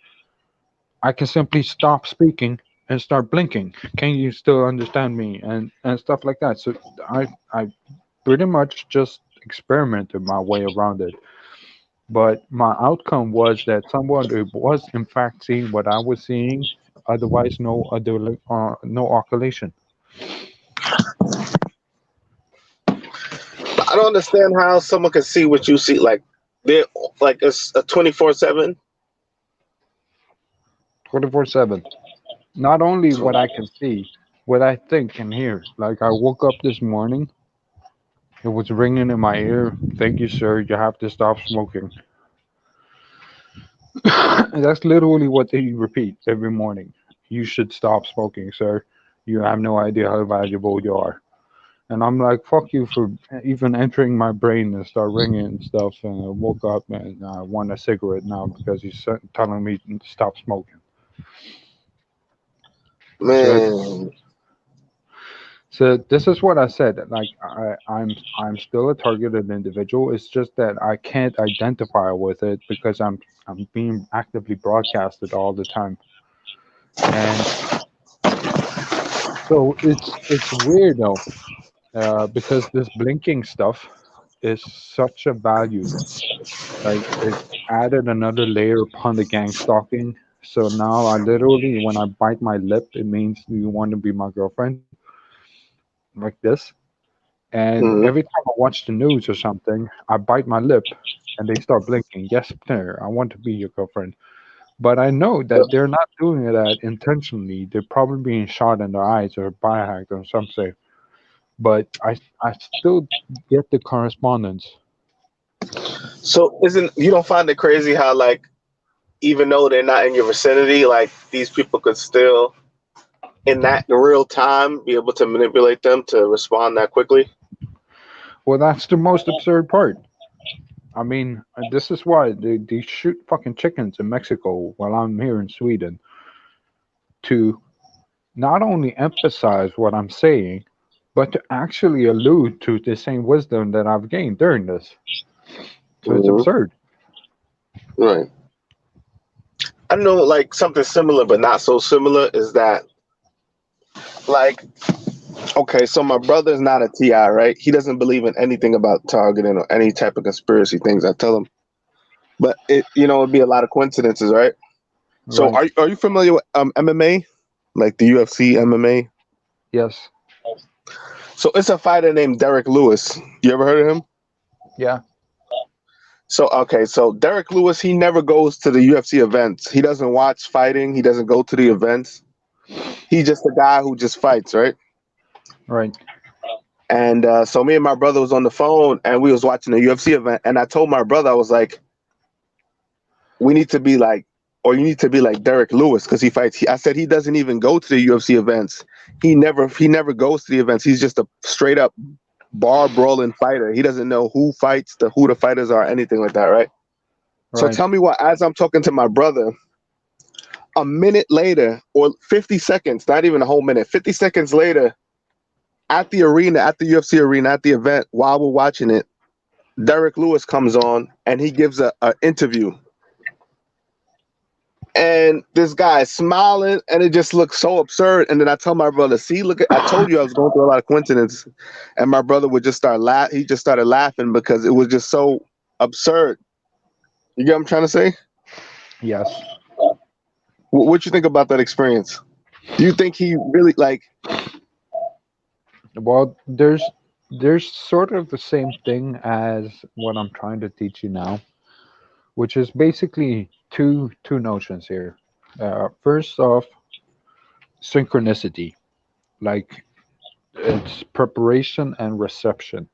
[SPEAKER 2] I can simply stop speaking and start blinking. Can you still understand me? And stuff like that. So I pretty much just experimented my way around it. But my outcome was that someone who was in fact seeing what I was seeing, otherwise no oscillation.
[SPEAKER 1] I don't understand how someone can see what you see. Like they're like it's a 24/7.
[SPEAKER 2] 24/7. Not only what I can see, what I think and hear. Like I woke up this morning, it was ringing in my ear. Thank you, sir. You have to stop smoking. That's literally what they repeat every morning. You should stop smoking, sir. You have no idea how valuable you are. And I'm like, fuck you for even entering my brain and start ringing and stuff. And I woke up and I want a cigarette now because he's telling me to stop smoking. So,
[SPEAKER 1] Man,
[SPEAKER 2] so this is what I said. Like, I'm still a targeted individual. It's just that I can't identify with it because I'm being actively broadcasted all the time. And so it's weird though, because this blinking stuff is such a value. Like it added another layer upon the gang stalking. So now I literally, when I bite my lip, it means you want to be my girlfriend, like this. And
[SPEAKER 1] mhm.
[SPEAKER 2] every time I watch the news or something, I bite my lip, and they start blinking. Yes, there, I want to be your girlfriend. But I know that they're not doing that intentionally. They're probably being shot in their eyes or biohacked or something. But I still get the correspondence.
[SPEAKER 1] So isn't you don't find it crazy how like even though they're not in your vicinity, like these people could still in that real time be able to manipulate them to respond that quickly?
[SPEAKER 2] Well, that's the most absurd part. I mean, this is why they shoot fucking chickens in Mexico while I'm here in Sweden to not only emphasize what I'm saying, but to actually allude to the same wisdom that I've gained during this. So it's
[SPEAKER 1] Hmm.
[SPEAKER 2] absurd.
[SPEAKER 1] Right. I know like something similar but not so similar is that like okay, so my brother's not a TI, right? He doesn't believe in anything about targeting or any type of conspiracy things. I tell him, but it'd be a lot of coincidences, right? So
[SPEAKER 2] Right.
[SPEAKER 1] are you familiar with MMA, like the UFC MMA?
[SPEAKER 2] Yes.
[SPEAKER 1] So it's a fighter named Derek Lewis. You ever heard of him?
[SPEAKER 2] Yeah.
[SPEAKER 1] So okay, so Derek Lewis, he never goes to the UFC events. He doesn't watch fighting. He doesn't go to the events. He's just a guy who just fights, right?
[SPEAKER 2] Right.
[SPEAKER 1] And so me and my brother was on the phone and we was watching the UFC event. And I told my brother, I was like, we need to be like, or you need to be like Derek Lewis because he fights. I said he doesn't even go to the UFC events. He never goes to the events. He's just a straight up bar brawling fighter. He doesn't know who the fighters are, anything like that, right? So
[SPEAKER 2] Right.
[SPEAKER 1] tell me what, as I'm talking to my brother, a minute later, or 50 seconds, not even a whole minute, 50 seconds later, at the arena, at the UFC arena, at the event, while we're watching it, Derek Lewis comes on and he gives a interview. and this guy is smiling, and it just looks so absurd. And then I tell my brother, "See, look, I told you I was going through a lot of coincidences." And my brother would just start laugh. He just started laughing because it was just so absurd. You get what I'm trying to say?
[SPEAKER 2] Yes.
[SPEAKER 1] What you think about that experience? Do you think he really like?
[SPEAKER 2] Well, there's sort of the same thing as what I'm trying to teach you now, which is basically two notions here. First off, synchronicity, like it's preparation and reception.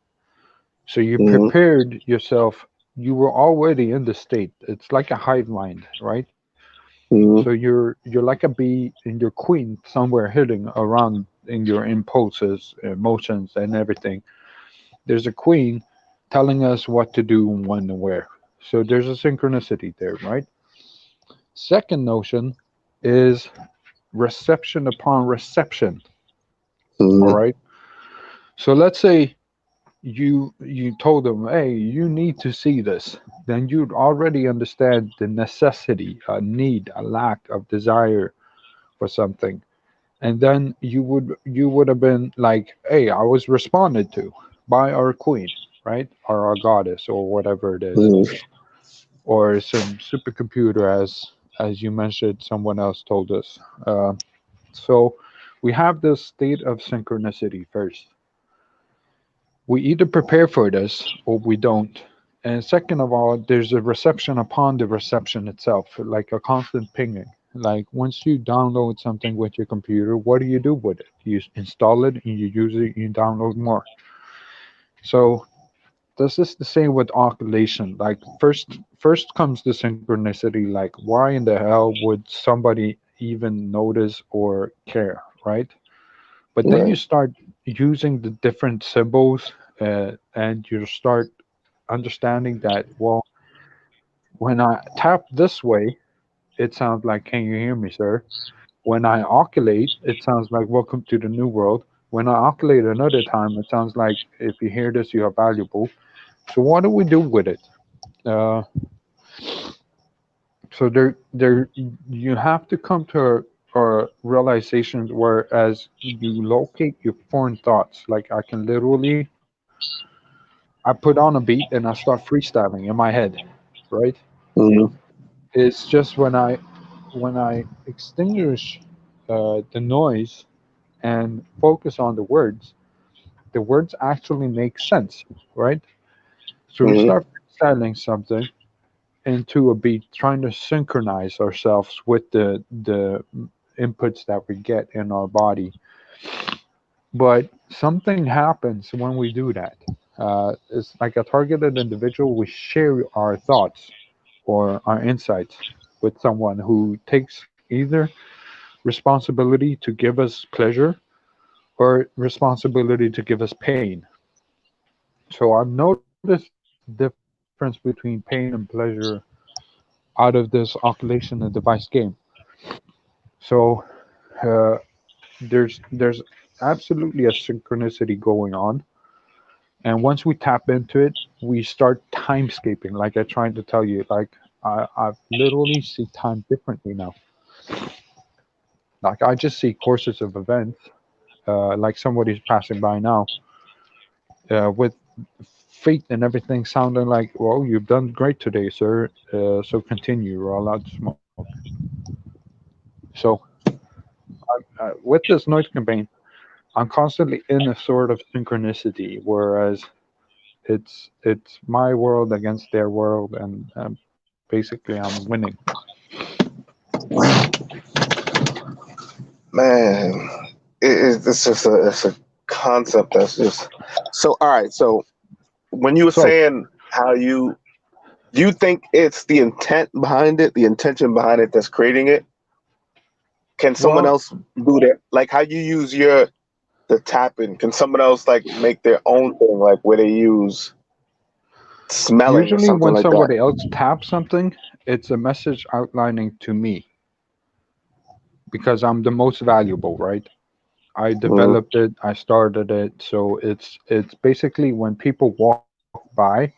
[SPEAKER 2] So you
[SPEAKER 1] Mhm,
[SPEAKER 2] prepared yourself. You were already in the state. It's like a hive mind, right? So
[SPEAKER 1] mhm,
[SPEAKER 2] you're like a bee and your queen somewhere hidden around in your impulses, emotions, and everything. There's a queen telling us what to do, when, and where. So there's a synchronicity there, right? Second notion is reception upon reception. All
[SPEAKER 1] mhm,
[SPEAKER 2] right. So let's say you told them, hey, you need to see this. Then you'd already understand the necessity, a need, a lack of desire for something. And then you would have been like, hey, I was responded to by our queen, right? Or our goddess or whatever it is,
[SPEAKER 1] mhm.
[SPEAKER 2] or some supercomputer, as you mentioned, someone else told us. So we have this state of synchronicity first. We either prepare for this or we don't. And second of all, there's a reception upon the reception itself, like a constant pinging. Like once you download something with your computer, what do you do with it? You install it and you use it, you download more. So this is the same with oscillation. Like first comes the synchronicity, like why in the hell would somebody even notice or care, right? But then you
[SPEAKER 1] Right.
[SPEAKER 2] start using the different symbols, and you start understanding that, well, when I tap this way, it sounds like, can you hear me, sir? When I oscillate, it sounds like, welcome to the new world. When I oscillate another time, it sounds like, if you hear this, you are valuable. So what do we do with it? Uh, so there, you have to come to a realization where, as you locate your foreign thoughts, like I can literally, I put on a beat and I start freestyling in my head, right?
[SPEAKER 1] Mhm,
[SPEAKER 2] It's just when I extinguish the noise and focus on the words actually make sense, right? So we
[SPEAKER 1] mhm,
[SPEAKER 2] start freestyling something into a beat, trying to synchronize ourselves with the inputs that we get in our body. But something happens when we do that. It's like a targeted individual. We share our thoughts or our insights with someone who takes either responsibility to give us pleasure or responsibility to give us pain. So I've noticed the difference between pain and pleasure out of this oscillation and device game. So uh, there's absolutely a synchronicity going on, and once we tap into it, we start timescaping. Like I tried to tell you, like I literally see time differently now. Like I just see courses of events, like somebody's passing by now, with faith and everything sounding like, well, you've done great today, sir. So continue. You're allowed to smoke. So with this noise campaign, I'm constantly in a sort of synchronicity, whereas it's my world against their world, and basically I'm winning.
[SPEAKER 1] man, it's just it's a concept that's just so. All right, so when you were
[SPEAKER 2] So
[SPEAKER 1] saying how you do you think it's the intent behind it, the intention behind it that's creating it? Can someone
[SPEAKER 2] well,
[SPEAKER 1] else do that? Like how you use your the tapping? Can someone else like make their own thing, like where they use smelling or
[SPEAKER 2] usually
[SPEAKER 1] something
[SPEAKER 2] when
[SPEAKER 1] like that?
[SPEAKER 2] somebody else taps something, it's a message outlining to me because I'm the most valuable, right? I
[SPEAKER 1] Mm-hmm.
[SPEAKER 2] developed it, I started it, so it's basically when people walk by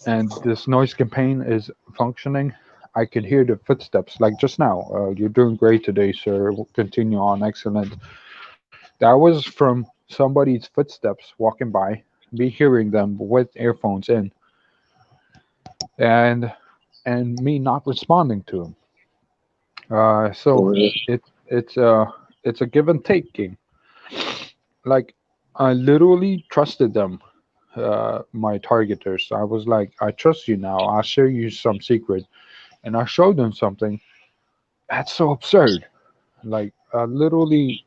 [SPEAKER 2] and this noise campaign is functioning, I could hear the footsteps, like just now. You're doing great today, sir. Continue on, excellent. That was from somebody's footsteps walking by, me hearing them with earphones in, and me not responding to them. So
[SPEAKER 1] Mhm.
[SPEAKER 2] it it's a give and take game. Like I literally trusted them, my targeters. I was like, I trust you now. I'll share you some secret, and I showed them something that's so absurd. Like literally,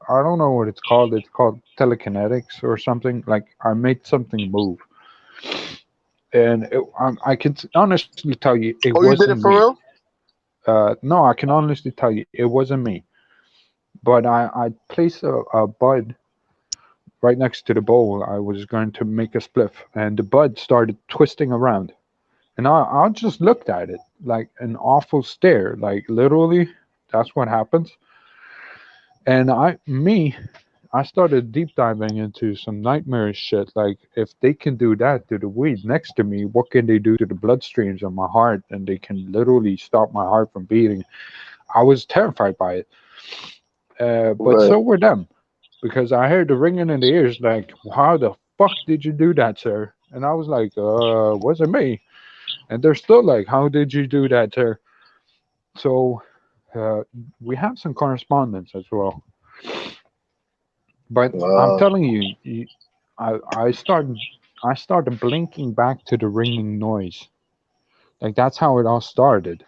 [SPEAKER 2] I don't know what it's called. It's called telekinetics or something. Like I made something move, and I can honestly tell you it
[SPEAKER 1] Oh, you
[SPEAKER 2] wasn't
[SPEAKER 1] did it
[SPEAKER 2] me.
[SPEAKER 1] for real?
[SPEAKER 2] No, I can honestly tell you it wasn't me. But I placed a bud right next to the bowl. I was going to make a spliff, and the bud started twisting around. And I just looked at it like an awful stare. Like literally, that's what happens. And I started deep diving into some nightmarish shit. Like if they can do that to the weed next to me, what can they do to the bloodstreams of my heart? And they can literally stop my heart from beating. I was terrified by it. But
[SPEAKER 1] Right.
[SPEAKER 2] so were them, because I heard the ringing in the ears. Like, how the fuck did you do that, sir? And I was like, wasn't me. And they're still like, how did you do that, sir? So uh, we have some correspondence as well. But I'm
[SPEAKER 1] Wow.
[SPEAKER 2] telling you, I started blinking back to the ringing noise. Like that's how it all started.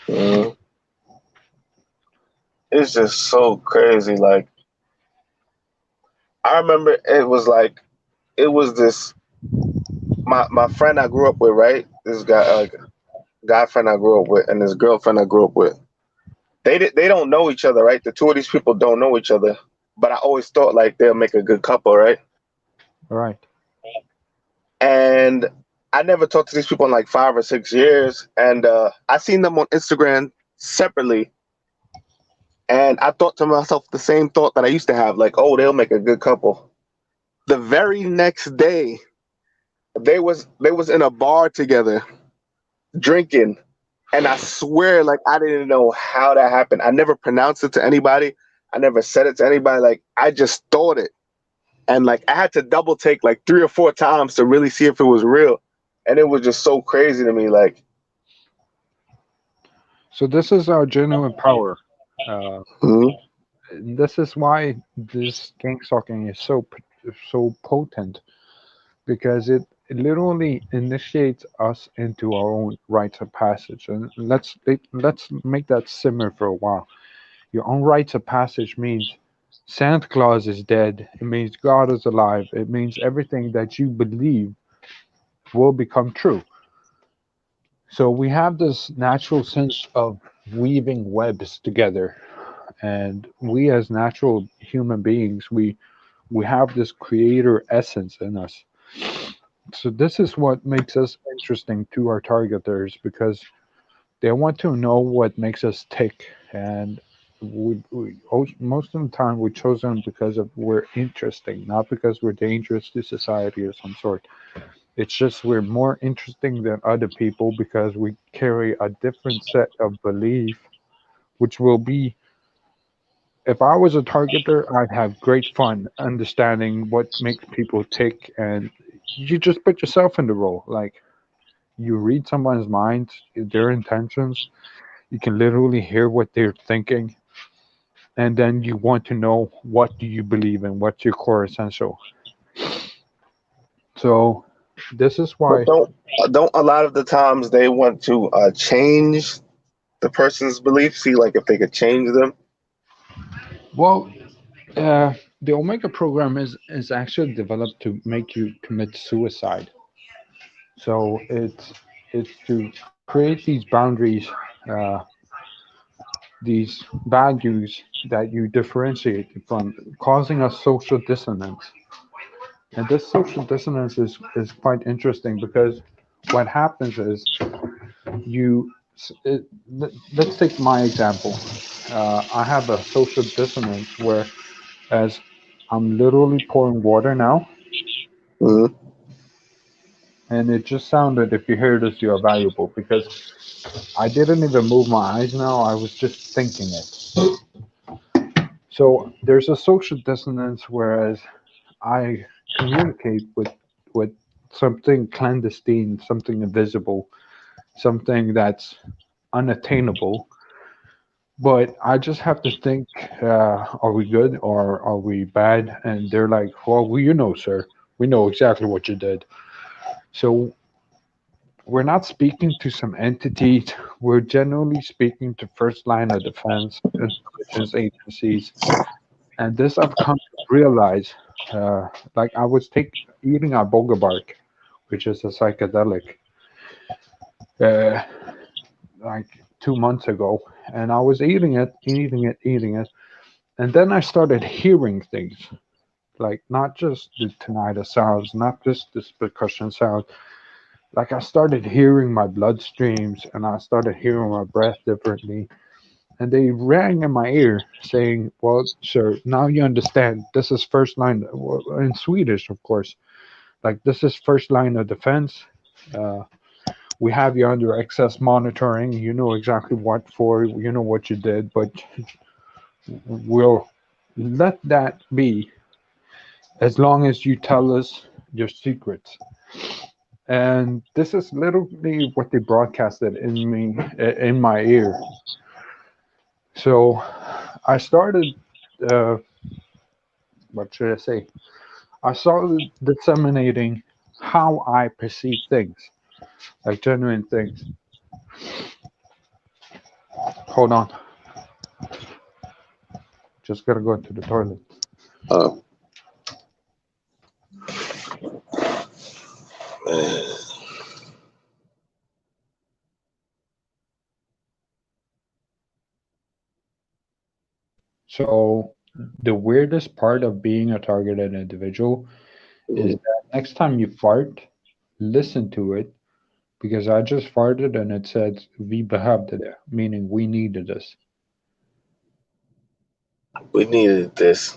[SPEAKER 1] Mhm. It's just so crazy. Like I remember it was like it was this my friend I grew up with, right? This guy friend I grew up with, and this girlfriend I grew up with. They don't know each other, right? The two of these people don't know each other. But I always thought like they'll make a good couple, right?
[SPEAKER 2] Right.
[SPEAKER 1] And I never talked to these people in like 5 or 6 years, and I seen them on Instagram separately, and I thought to myself the same thought that I used to have, like, oh, they'll make a good couple. The very next day, they was in a bar together drinking, and I swear, like, I didn't know how that happened. I never pronounced it to anybody. I never said it to anybody. Like, I just thought it, and like I had to double take like 3 or 4 times to really see if it was real, and it was just so crazy to me. Like,
[SPEAKER 2] So this is our genuine power. Uh,
[SPEAKER 1] mhm.
[SPEAKER 2] this is why this gang stalking is so potent, because it literally initiates us into our own rites of passage. And let's make that simmer for a while. Your own rites of passage means Santa Claus is dead. It means God is alive. It means everything that you believe will become true. So we have this natural sense of weaving webs together, and we as natural human beings, we have this creator essence in us. So this is what makes us interesting to our targeters, because they want to know what makes us tick. And most of the time we chose them because of we're interesting, not because we're dangerous to society of some sort. It's just we're more interesting than other people because we carry a different set of belief, which will be, if I was a targeter, I'd have great fun understanding what makes people tick. And you just put yourself in the role. Like you read someone's mind, their intentions, you can literally hear what they're thinking, and then you want to know what do you believe in, what's your core essential. So this is
[SPEAKER 1] But
[SPEAKER 2] why.
[SPEAKER 1] don't a lot of the times they want to change the person's beliefs? See, like if they could change them.
[SPEAKER 2] Well, the Omega program is actually developed to make you commit suicide. So it's to create these boundaries, uh, these values that you differentiate from, causing a social dissonance. And this social dissonance is quite interesting, because what happens is you. Let's take my example. I have a social dissonance where, as I'm literally pouring water now,
[SPEAKER 1] Hmm.
[SPEAKER 2] And it just sounded, if you hear this, you're valuable, because I didn't even move my eyes now. I was just thinking it. So there's a social dissonance, whereas I communicate with something clandestine, something invisible, something that's unattainable. But I just have to think, are we good or are we bad? And they're like, well, sir, we know exactly what you did. So we're not speaking to some entity. We're generally speaking to first line of defense, intelligence agencies. And this I've come to realize. Like I was eating a boga bark, which is a psychedelic, uh, like 2 months ago, and I was eating it, and then I started hearing things, like not just the tinnitus sounds, not just this percussion sound. Like I started hearing my bloodstreams, and I started hearing my breath differently, and they rang in my ear saying, "Well, sir, now you understand. This is first line," in Swedish, of course. Like this is first line of defense. Uh, we have you under excess monitoring. You know exactly what for. You know what you did, but we'll let that be as long as you tell us your secrets. And this is literally what they broadcasted in my ear. So I started, uh, what should I say? I started disseminating how I perceive things, like genuine things. Hold on, just gotta go to the toilet.
[SPEAKER 3] Oh, man.
[SPEAKER 2] So the weirdest part of being a targeted individual is
[SPEAKER 3] Mhm.
[SPEAKER 2] that next time you fart, listen to it, because I just farted and it said "we behövde det," meaning we needed this.
[SPEAKER 3] We needed this.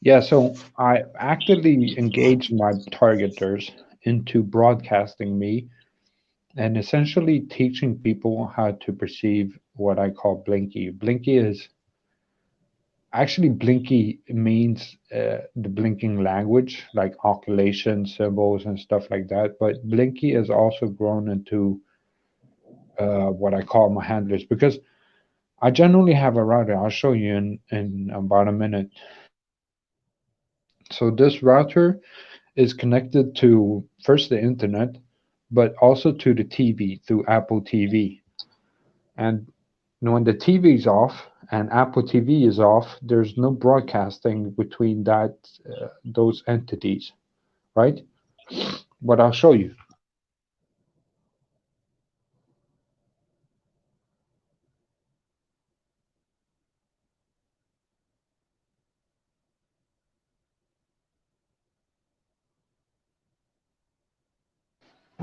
[SPEAKER 2] Yeah, so I actively engaged my targeters into broadcasting me and essentially teaching people how to perceive what I call Blinky. Blinky is actually Blinky means the blinking language, like occultation symbols and stuff like that. But Blinky has also grown into what I call my handlers, because I generally have a router. I'll show you in about a minute. So this router is connected to first the internet, but also to the TV through Apple TV. And when the TV is off and Apple TV is off, there's no broadcasting between those entities, right? But I'll show you.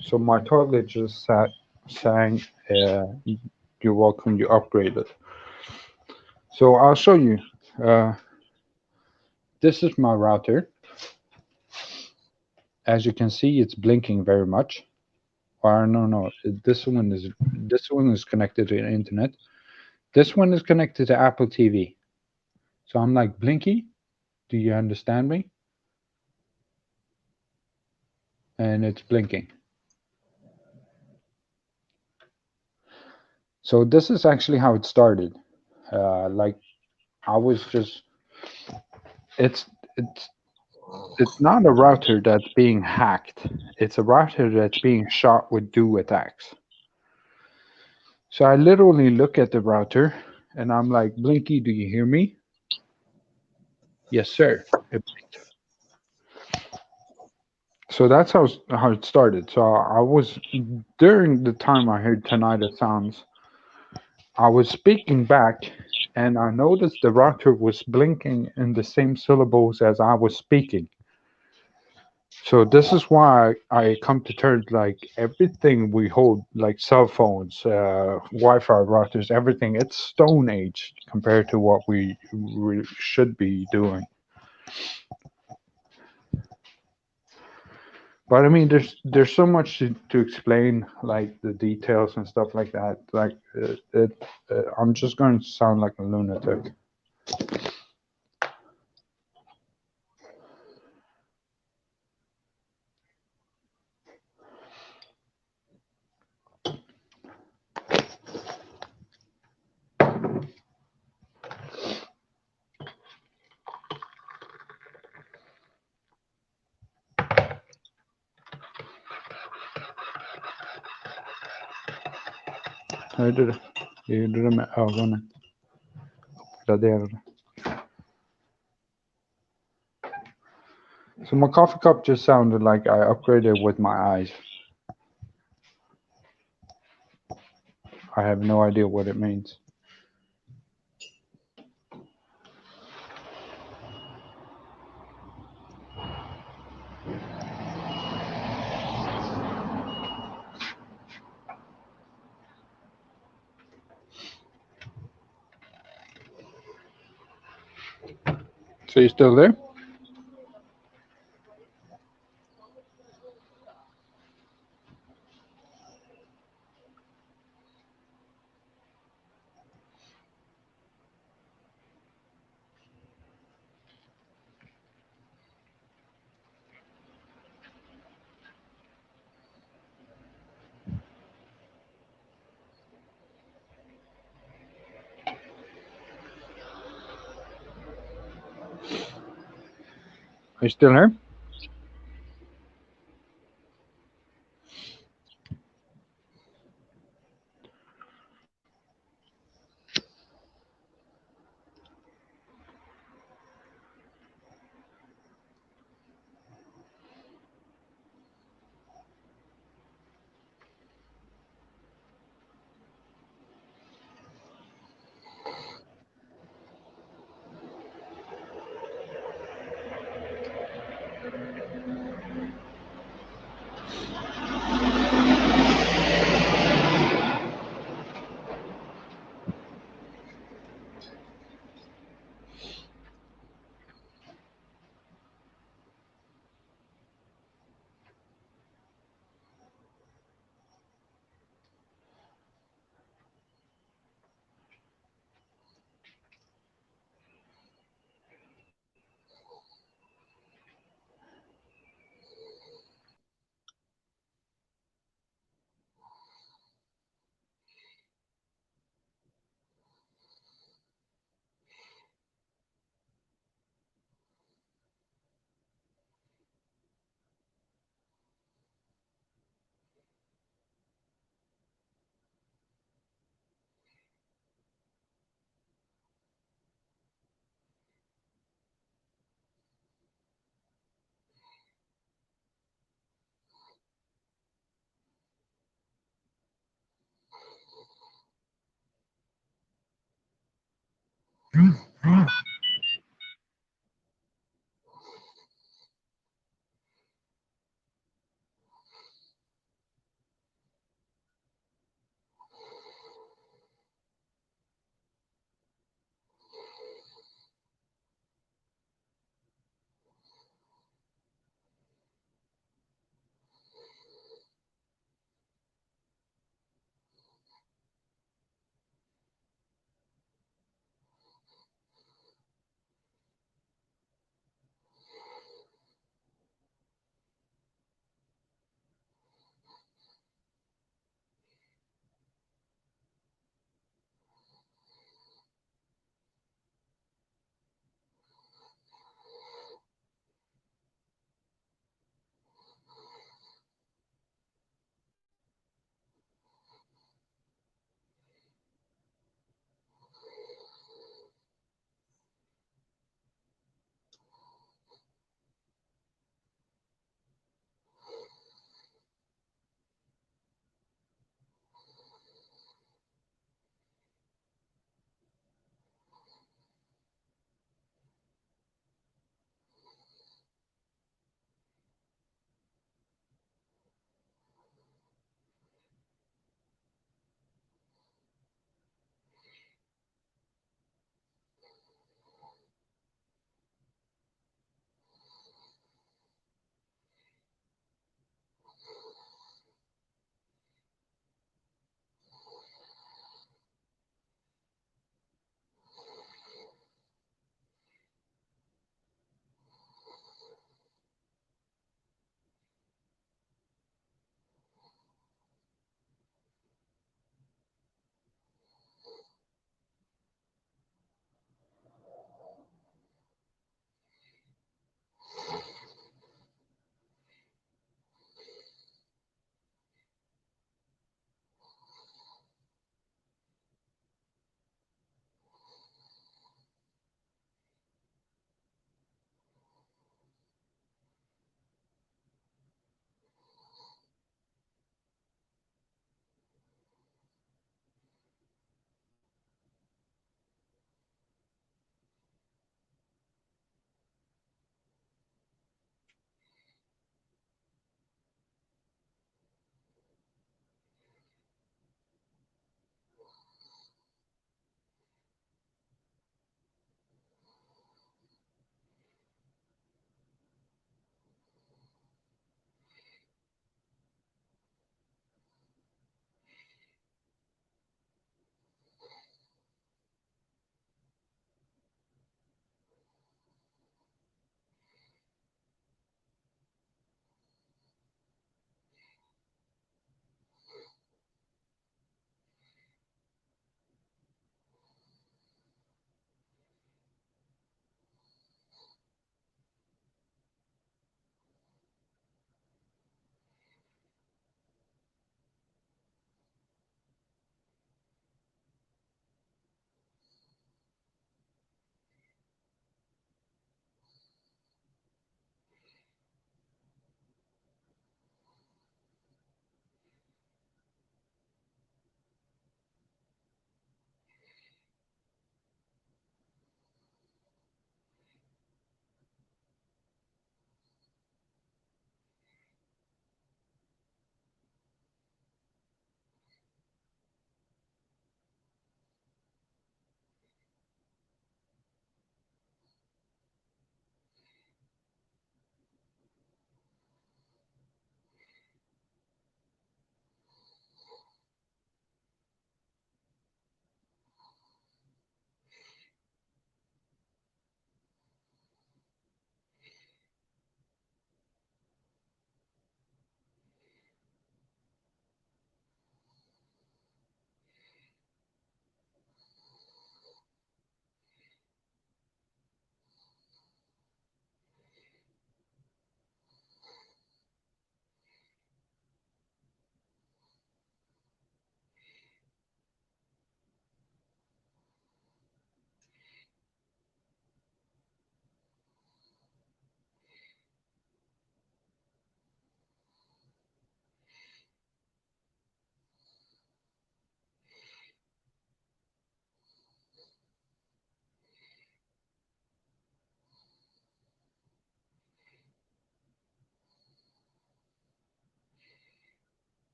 [SPEAKER 2] So my toilet just saying, "You're welcome. You upgraded." So I'll show you. Uh, this is my router. As you can see, it's blinking very much. Or no, this one is connected to the internet. This one is connected to Apple TV. So I'm like, Blinky, do you understand me? And it's blinking. So this is actually how it started. Like I was just, it's it's it's not a router that's being hacked. It's a router that's being shot with do attacks. So I literally look at the router and I'm like, Blinky, do you hear me? Yes, sir. So that's how it started. So I was during the time I heard tinnitus sounds, I was speaking back, and I noticed the router was blinking in the same syllables as I was speaking. So this is why I come to terms, like everything we hold, like cell phones, Wi-Fi routers, everything. It's Stone Age compared to what we should be doing. But I mean, there's so much to explain, like the details and stuff like that. Like I'm just going to sound like a lunatic. Hörde du? Jag gjorde det med ögonen. Raderade. So my coffee cup just sounded like I upgraded with my eyes. I have no idea what it means. So you still there? Are you still here?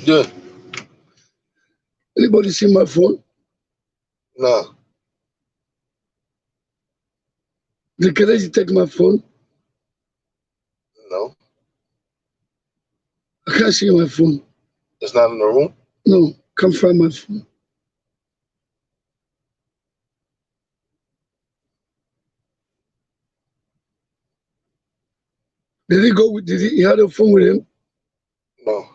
[SPEAKER 3] Good.
[SPEAKER 4] Anybody see my phone?
[SPEAKER 3] No.
[SPEAKER 4] Did Kelechi take my phone?
[SPEAKER 3] No.
[SPEAKER 4] I can't see my phone.
[SPEAKER 3] It's not in the room?
[SPEAKER 4] No, can't find my phone. Did he go with, he had a phone with him?
[SPEAKER 3] No.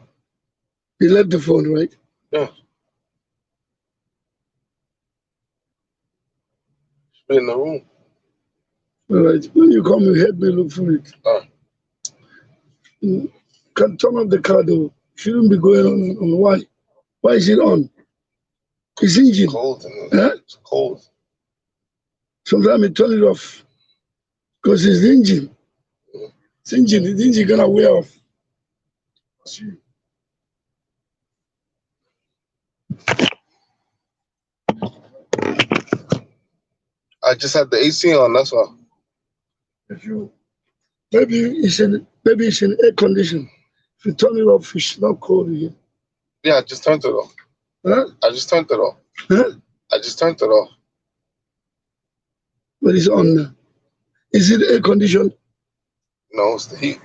[SPEAKER 4] He left the phone, right?
[SPEAKER 3] Yeah. It's been in the room.
[SPEAKER 4] All right. When you come, help me look for it.
[SPEAKER 3] Oh.
[SPEAKER 4] Can turn off the car though. Shouldn't be going on. Why? Why is it on? It's engine.
[SPEAKER 3] Cold.
[SPEAKER 4] Huh?
[SPEAKER 3] It's cold.
[SPEAKER 4] Sometimes you turn it off. Because it's the engine. It's engine. The engine gonna wear off. See.
[SPEAKER 3] I just had the AC on, that's all.
[SPEAKER 4] If you maybe it's in air condition. If you turn it off, it's not cold again.
[SPEAKER 3] Yeah, I just turned it off.
[SPEAKER 4] Huh?
[SPEAKER 3] I just turned it off.
[SPEAKER 4] Huh?
[SPEAKER 3] I just turned it off.
[SPEAKER 4] But it's on now. Is it air conditioned?
[SPEAKER 3] No, it's the heat.